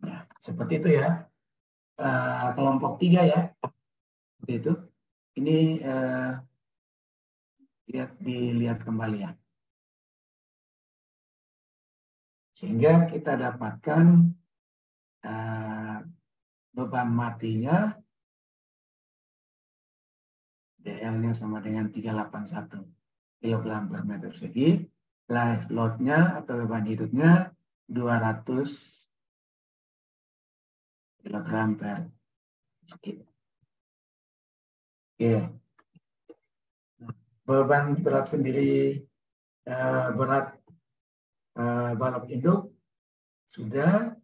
Nah, seperti itu ya. Kelompok 3 ya. Seperti itu. Ini dilihat kembali ya. Sehingga kita dapatkan beban matinya DL-nya sama dengan 381 kg per meter persegi. Live load-nya atau beban hidupnya 200 kg per persegi. Oke. Beban berat sendiri, berat balok induk sudah.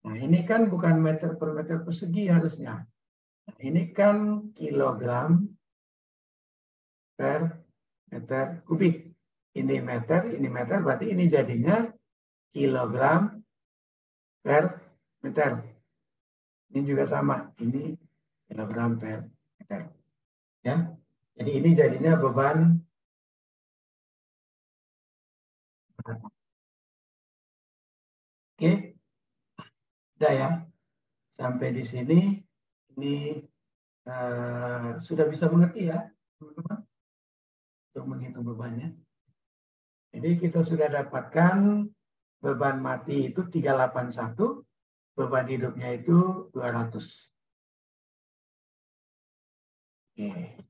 Nah, ini kan bukan meter per meter persegi harusnya. Nah, ini kan kilogram per meter kubik. Ini meter, berarti ini jadinya kilogram per meter. Ini juga sama, ini kilogram per meter. Ya, jadi ini jadinya beban. Oke, udah ya. Sampai di sini ini sudah bisa mengerti ya, teman-teman, untuk menghitung bebannya. Jadi kita sudah dapatkan beban mati itu 381, beban hidupnya itu 200. Oke.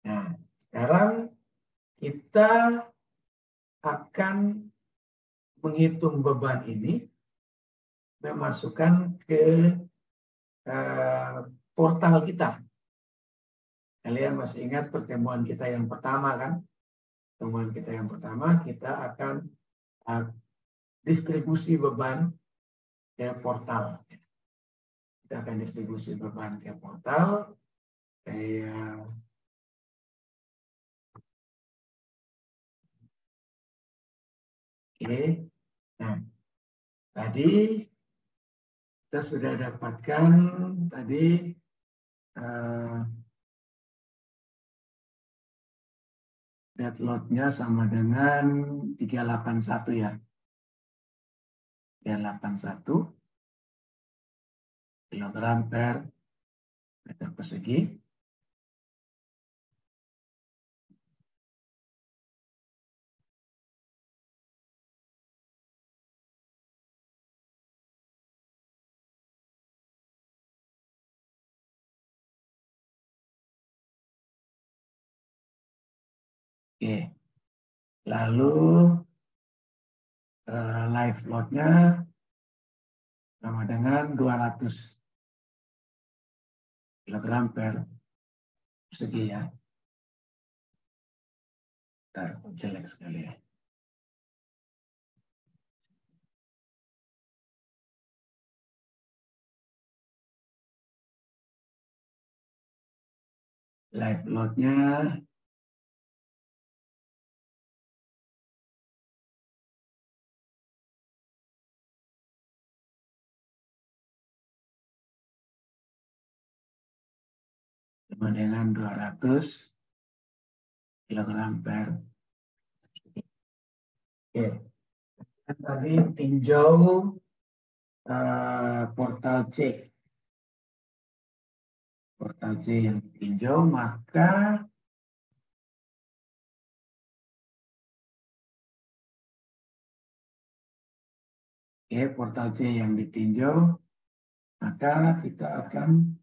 Nah, sekarang kita akan menghitung beban ini, memasukkan ke portal kita. Kalian masih ingat pertemuan kita yang pertama kan? Pertemuan kita yang pertama, kita akan distribusi beban ke portal. Kita akan distribusi beban ke portal. Oke. Nah, tadi kita sudah dapatkan tadi dead load-nya sama dengan 381 ya. 381 kilogram per meter persegi. Oke. Lalu live load-nya sama dengan 200 kilogram per persegi ya. Bentar, jelek sekali ya. Live load-nya sama dengan 200 kilogram per. Oke. Tadi tinjau portal C. Portal C yang ditinjau, maka portal C yang ditinjau, maka kita akan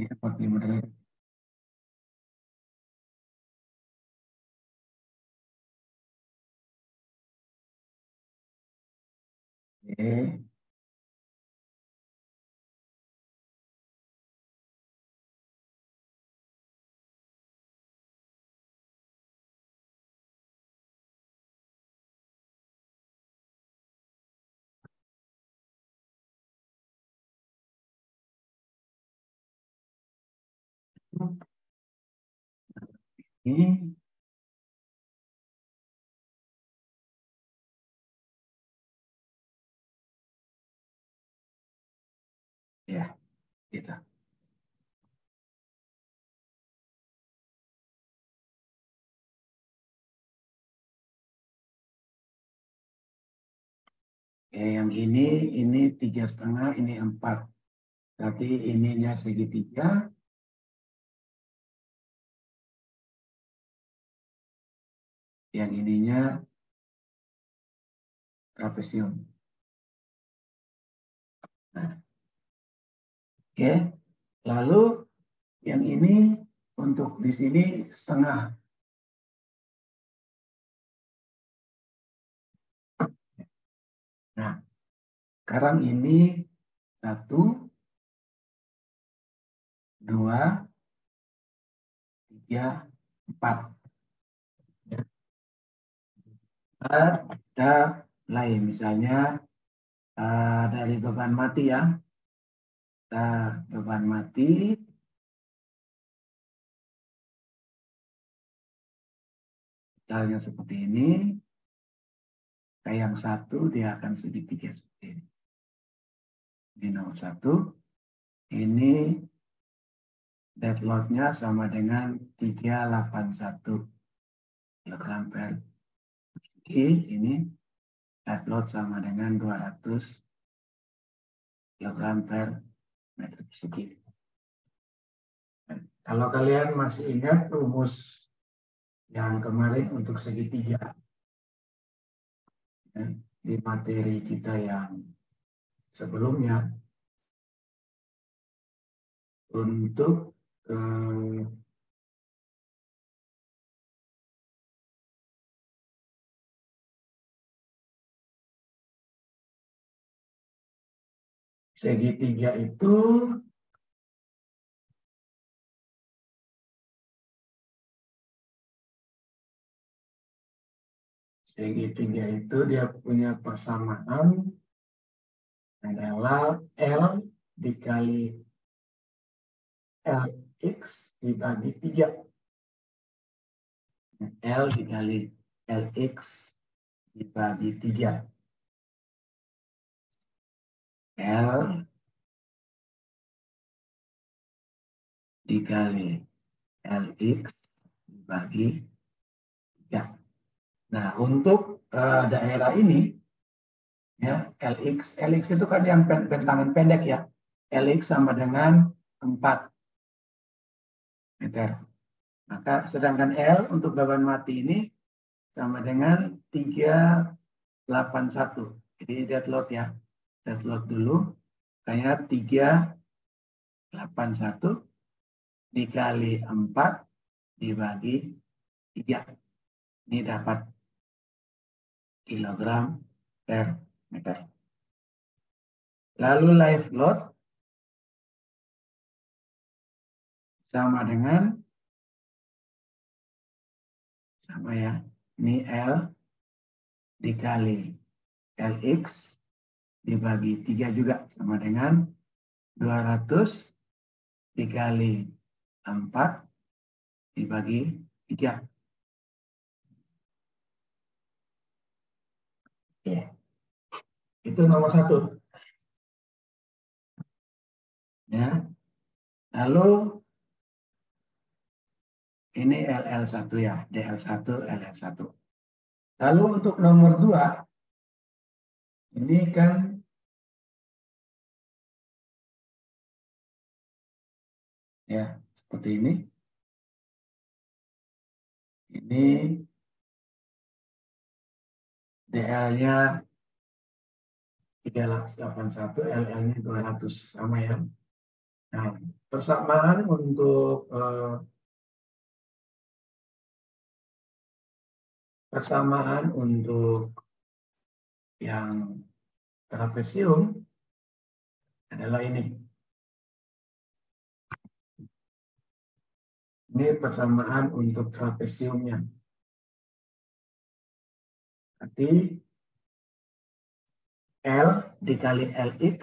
dapat 5 derajat. Oke. Ini ya, gitu. Yang ini 3,5, ini 4. Berarti ininya segitiga. Yang ininya trapesium. Nah, oke. Lalu yang ini untuk di sini setengah. Nah, sekarang ini 1, 2, 3, 4. Kita mulai misalnya dari beban mati ya. Beban mati. Oke. Misalnya seperti ini. Kayak yang satu dia akan segitiga seperti ini. Ini nomor 1. Ini dead load-nya sama dengan 381 kilogram per persegi. Ini dead load sama dengan 200 kilogram per meter persegi. Kalau kalian masih ingat rumus yang kemarin untuk segitiga, ya, di materi kita yang sebelumnya, untuk segitiga itu dia punya persamaan adalah L dikali LX dibagi 3. L dikali LX dibagi 3. L dikali LX dibagi 3. Nah, untuk daerah ini, ya, LX itu kan yang bentangan pendek ya. LX sama dengan 4 meter. Maka sedangkan L untuk beban mati ini sama dengan 381. Jadi dead load ya. Dead load dulu. Kayak 381 dikali 4 dibagi 3. Ini dapat kilogram per meter. Lalu live load sama dengan, sama ya, ini L dikali LX dibagi 3 juga, sama dengan 200 dikali 4 dibagi 3. Oke. Itu nomor 1. Ya. Lalu ini LL1 ya, DL1, LL1. Lalu untuk nomor 2, ini kan ya seperti ini. Ini DL-nya 381, LL-nya 200, sama ya. Nah, persamaan untuk yang trapesium adalah ini. Ini persamaan untuk trapesiumnya. Berarti L dikali LX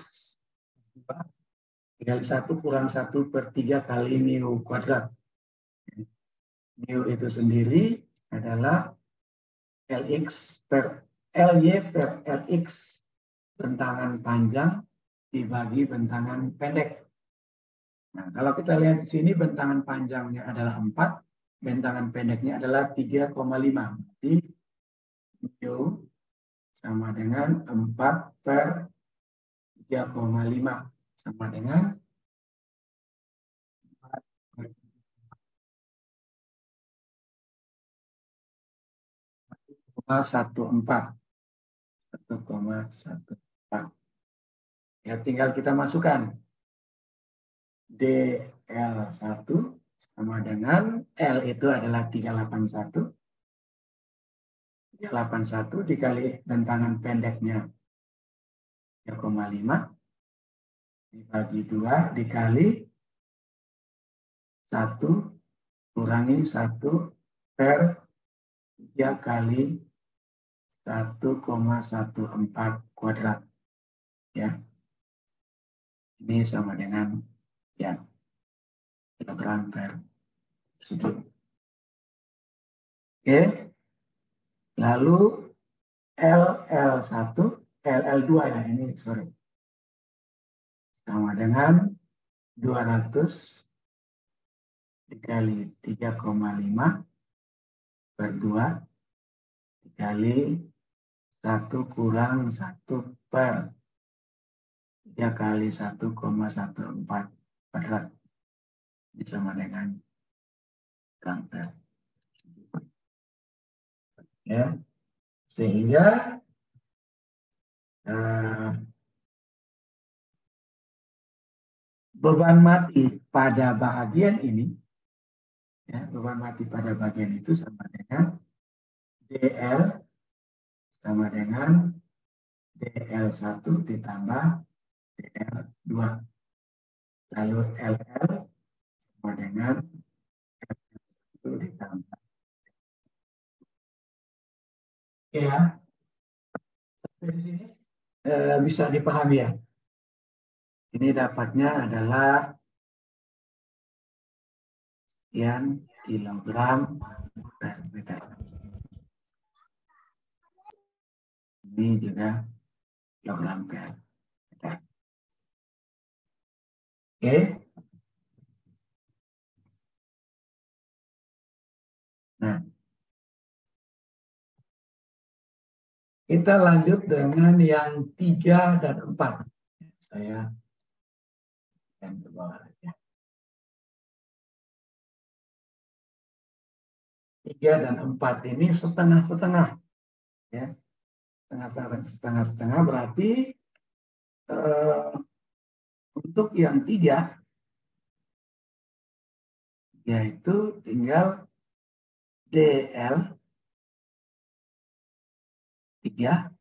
dikali 1 kurang 1/3 kali mu kuadrat. Mu itu sendiri adalah LY per LX, bentangan panjang dibagi bentangan pendek. Nah, kalau kita lihat di sini bentangan panjangnya adalah 4, bentangan pendeknya adalah 3,5. Berarti mu sama dengan 4/3,5 sama dengan 1,14. Ya, tinggal kita masukkan DL1 sama dengan L itu adalah 381. 381 dikali bentangan pendeknya 3,5 dibagi 2 dikali 1 kurangi 1 per 3 kali 1,14 kuadrat. Ya. Ini sama dengan ya kilogram per persegi. Oke. Lalu LL1, LL2 ya ini, sorry. Sama dengan 200 dikali 3,5 per 2 dikali 1 kurang 1 per 3 kali 1,14 per sama dengan ampere. Ya, sehingga beban mati pada bagian ini, ya, beban mati pada bagian itu sama dengan DL sama dengan DL1 ditambah DL2. Lalu LL sama dengan LL1 ditambah. Ya, dari sini bisa dipahami ya. Ini dapatnya adalah sekian kilogram per meter. Ini juga kilogram per meter. Oke. Nah, kita lanjut dengan yang 3 dan 4. Saya yang ke bawah aja. 3 dan 4 ini setengah-setengah. Ya. Setengah-setengah berarti untuk yang 3 yaitu tinggal DL 3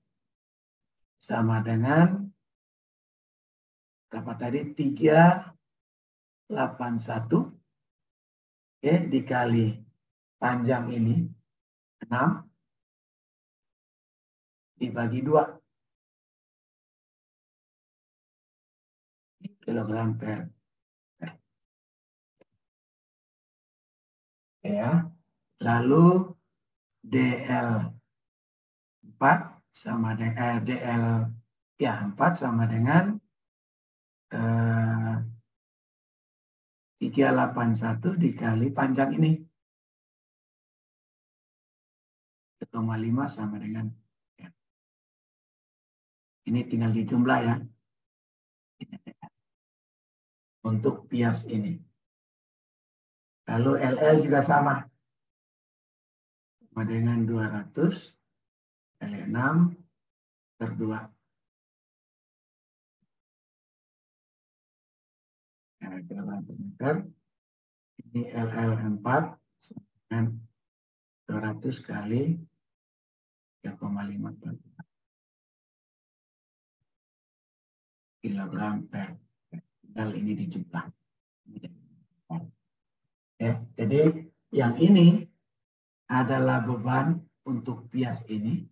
sama dengan berapa tadi? 381 ya, dikali panjang ini 6 dibagi 2 kilogram per meter. Ya. Lalu DL 4 sama dengan DL ya 4 sama dengan 381 dikali panjang ini 1,5 sama dengan ya. Ini tinggal dijumlah ya untuk bias ini. Lalu LL juga sama dengan 200 kali 6 per 2. Kilogram per meter. Ini LL4 dengan 200 kali 3,5 per 2. Kilogram per meter. Tinggal ini dijumlah. Ya, jadi yang ini adalah beban untuk bias ini.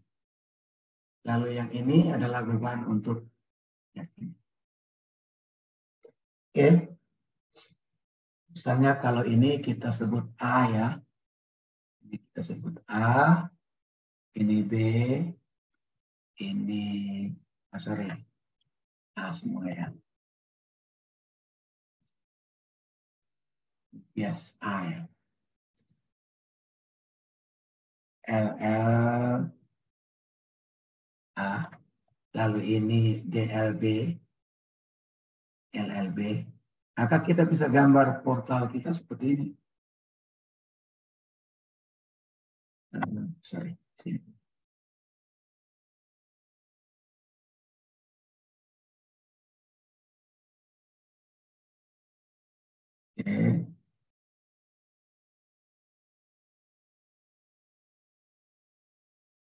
Lalu yang ini adalah beban untuk bias ini. Oke. Misalnya kalau ini kita sebut A ya. Ini kita sebut A. Ini B. Ini sorry. A semua ya. Bias A ya. LL A. Lalu ini DLB. LLB. Maka kita bisa gambar portal kita seperti ini. Sorry. Sini. Oke.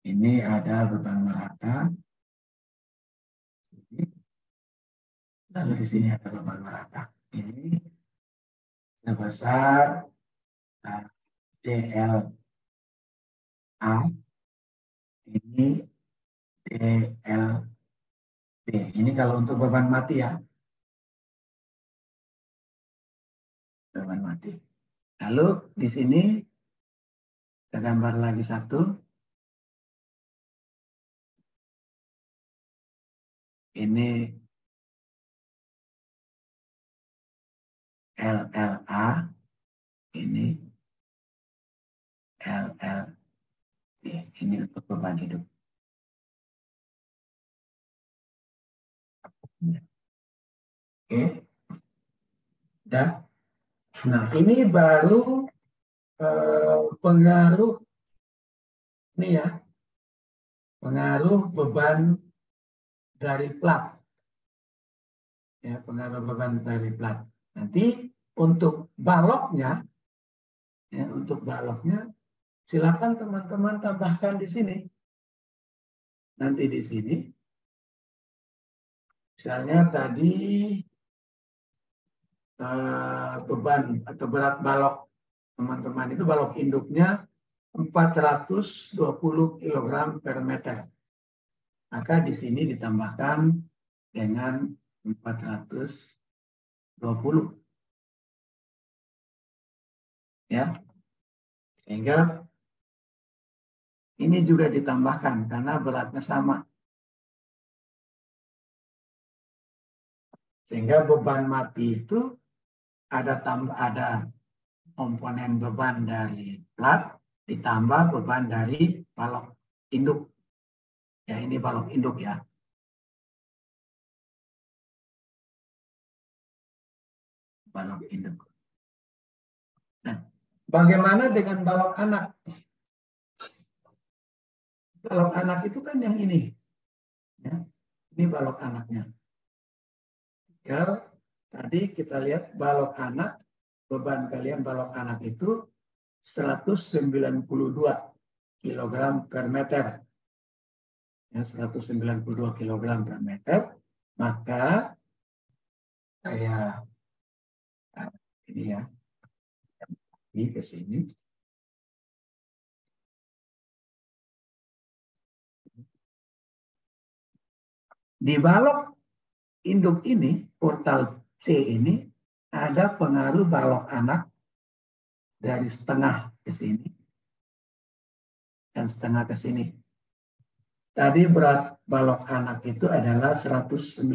Ini ada beban merata. Lalu di sini ada beban merata. Ini sebesar DLA. Ini DLB. Ini kalau untuk beban mati ya. Beban mati. Lalu di sini kita gambar lagi satu. ini LLA, ini LLB, ini untuk beban hidup. Oke, dah. Nah, ini baru pengaruh ini ya, pengaruh beban dari plat. Ya, pengaruh beban dari plat. Nanti untuk baloknya, ya, silakan teman-teman tambahkan di sini. Nanti di sini, misalnya tadi beban atau berat balok teman-teman itu balok induknya 420 kg per meter. Maka di sini ditambahkan dengan 420. Ya. Sehingga ini juga ditambahkan karena beratnya sama. Sehingga beban mati itu ada komponen beban dari plat ditambah beban dari balok induk. Ya, ini balok induk ya. Balok induk. Nah, bagaimana dengan balok anak? Balok anak itu kan yang ini. Ya, ini balok anaknya. Ya, tadi kita lihat balok anak, beban kalian balok anak itu 192 kg per meter. Ya, 192 kg per meter. Maka saya ini ya, ini ke sini. Di balok induk ini, portal C ini, ada pengaruh balok anak dari setengah ke sini dan setengah ke sini. Tadi berat balok anak itu adalah 192.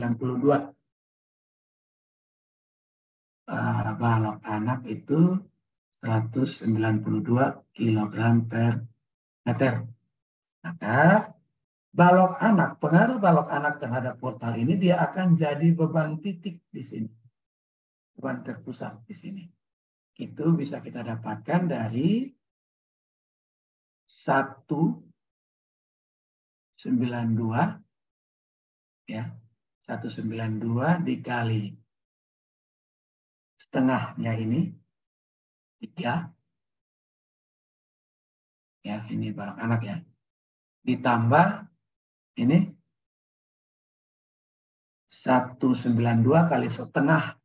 Balok anak itu 192 kg per meter. Maka balok anak, pengaruh balok anak terhadap portal ini dia akan jadi beban titik di sini. Beban terpusat di sini. Itu bisa kita dapatkan dari 192 ya. 192 dikali setengahnya ini 3. Ya, ini balok anak ya. Ditambah ini 192 kali setengah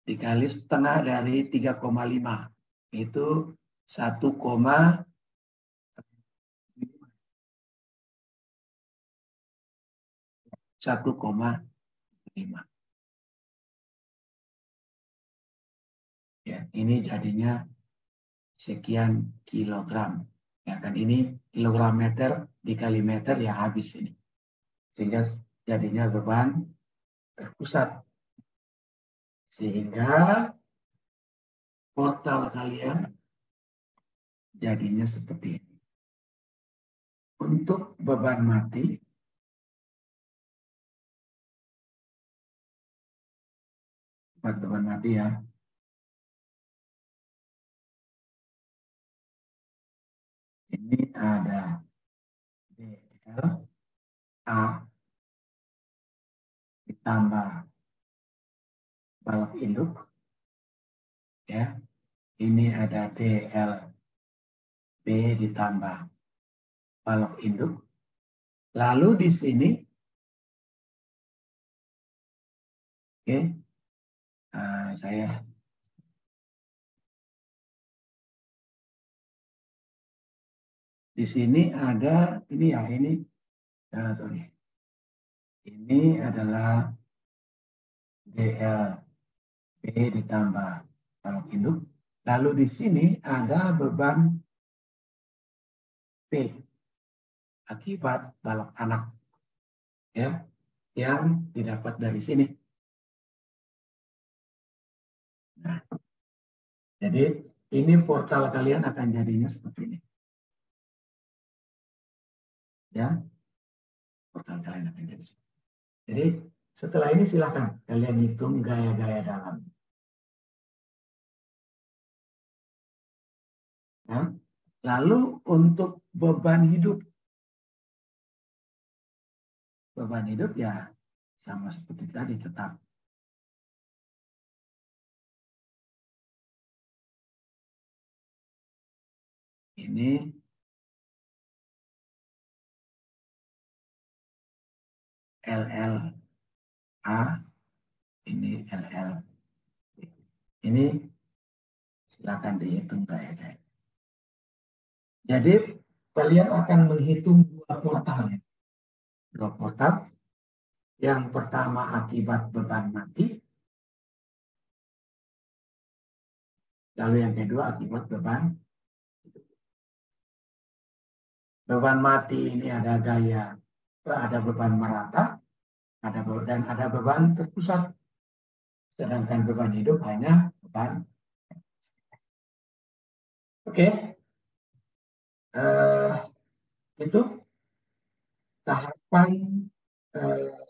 dikali setengah dari 3,5 itu 1,5. Ya, ini jadinya sekian kilogram. Ya kan, ini kilogram meter dikali meter ya habis ini. Sehingga jadinya beban terpusat. Sehingga portal kalian jadinya seperti ini. Untuk beban mati, beban mati ya. Ini ada DLA ditambah balok induk. Ya. Ini ada DLB ditambah balok induk. Lalu di sini, oke, saya di sini ada ini ya, ini sorry, ini adalah DLB ditambah balok induk. Lalu di sini ada beban P akibat balok anak. ya, yang didapat dari sini. Nah, jadi ini portal kalian akan jadinya seperti ini. Ya, portal kalian akan jadi seperti ini. Jadi setelah ini silakan kalian hitung gaya-gaya dalam. Ya. Lalu untuk beban hidup ya sama seperti tadi, tetap ini LLA, ini LL. Ini silakan dihitung gaya-gaya. Jadi kalian akan menghitung dua portal ya. Dua portal. Yang pertama akibat beban mati. Lalu yang kedua akibat beban. Beban mati ini ada beban merata, dan ada beban terpusat. Sedangkan beban hidup hanya beban. Oke. Itu tahapan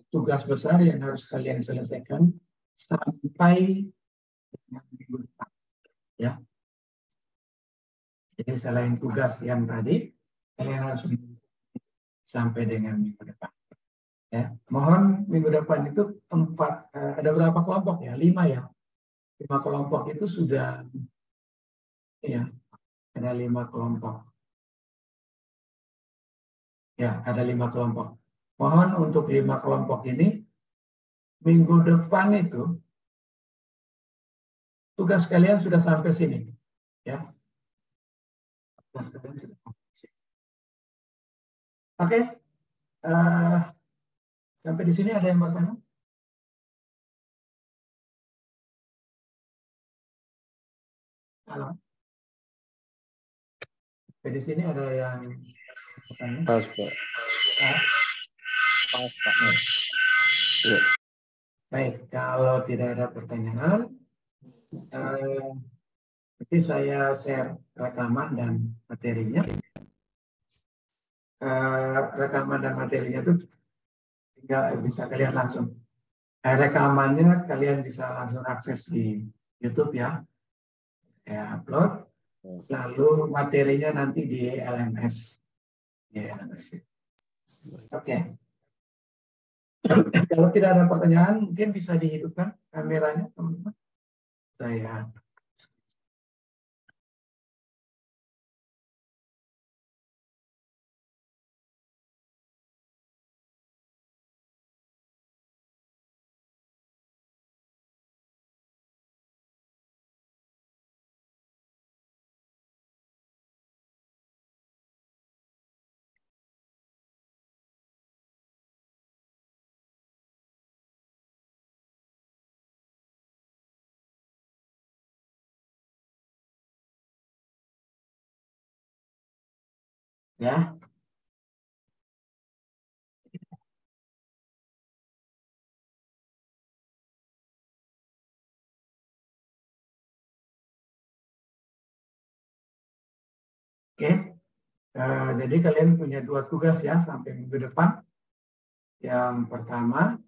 tugas besar yang harus kalian selesaikan sampai dengan minggu depan. Ya. Jadi selain tugas yang tadi, kalian harus sampai dengan minggu depan. Ya. Mohon minggu depan itu ada berapa kelompok ya? 5 ya. 5 kelompok itu sudah, ya, ada 5 kelompok. Ya, ada 5 kelompok. Mohon untuk 5 kelompok ini, minggu depan itu, tugas kalian sudah sampai sini. Ya. Tugas kalian sudah sampai sini. Oke. Sampai di sini ada yang bertanya? Halo. Sampai di sini ada yang bertanya? Pas, Pak. Pas, Pak. Ya. Baik, kalau tidak ada pertanyaan, nanti saya share rekaman dan materinya. Rekaman dan materinya itu tinggal bisa kalian langsung. Rekamannya kalian bisa langsung akses di YouTube ya. Saya upload. Lalu materinya nanti di LMS. Oke. Kalau tidak ada pertanyaan, mungkin bisa dihidupkan kameranya, teman-teman. Saya ya. Oke. Jadi kalian punya 2 tugas ya sampai minggu depan. Yang pertama,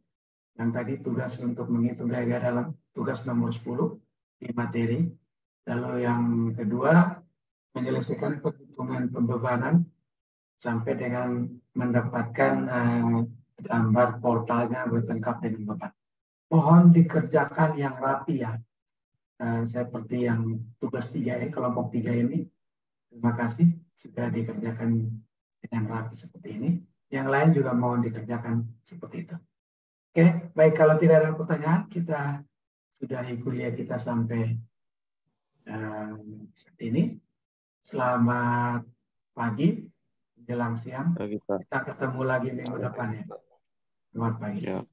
yang tadi tugas untuk menghitung gaya dalam, tugas nomor 10 di materi. Lalu yang kedua, menyelesaikan perhitungan pembebanan sampai dengan mendapatkan gambar portalnya berlengkap dengan beban. Mohon dikerjakan yang rapi ya. Seperti yang tugas 3 ini, kelompok 3 ini. Terima kasih sudah dikerjakan dengan rapi seperti ini. Yang lain juga mohon dikerjakan seperti itu. Oke, baik, kalau tidak ada pertanyaan, kita sudahi kuliah kita sampai saat ini. Selamat pagi, menjelang siang. Pagi, Pak. Kita ketemu lagi minggu depan ya. Selamat pagi. Ya.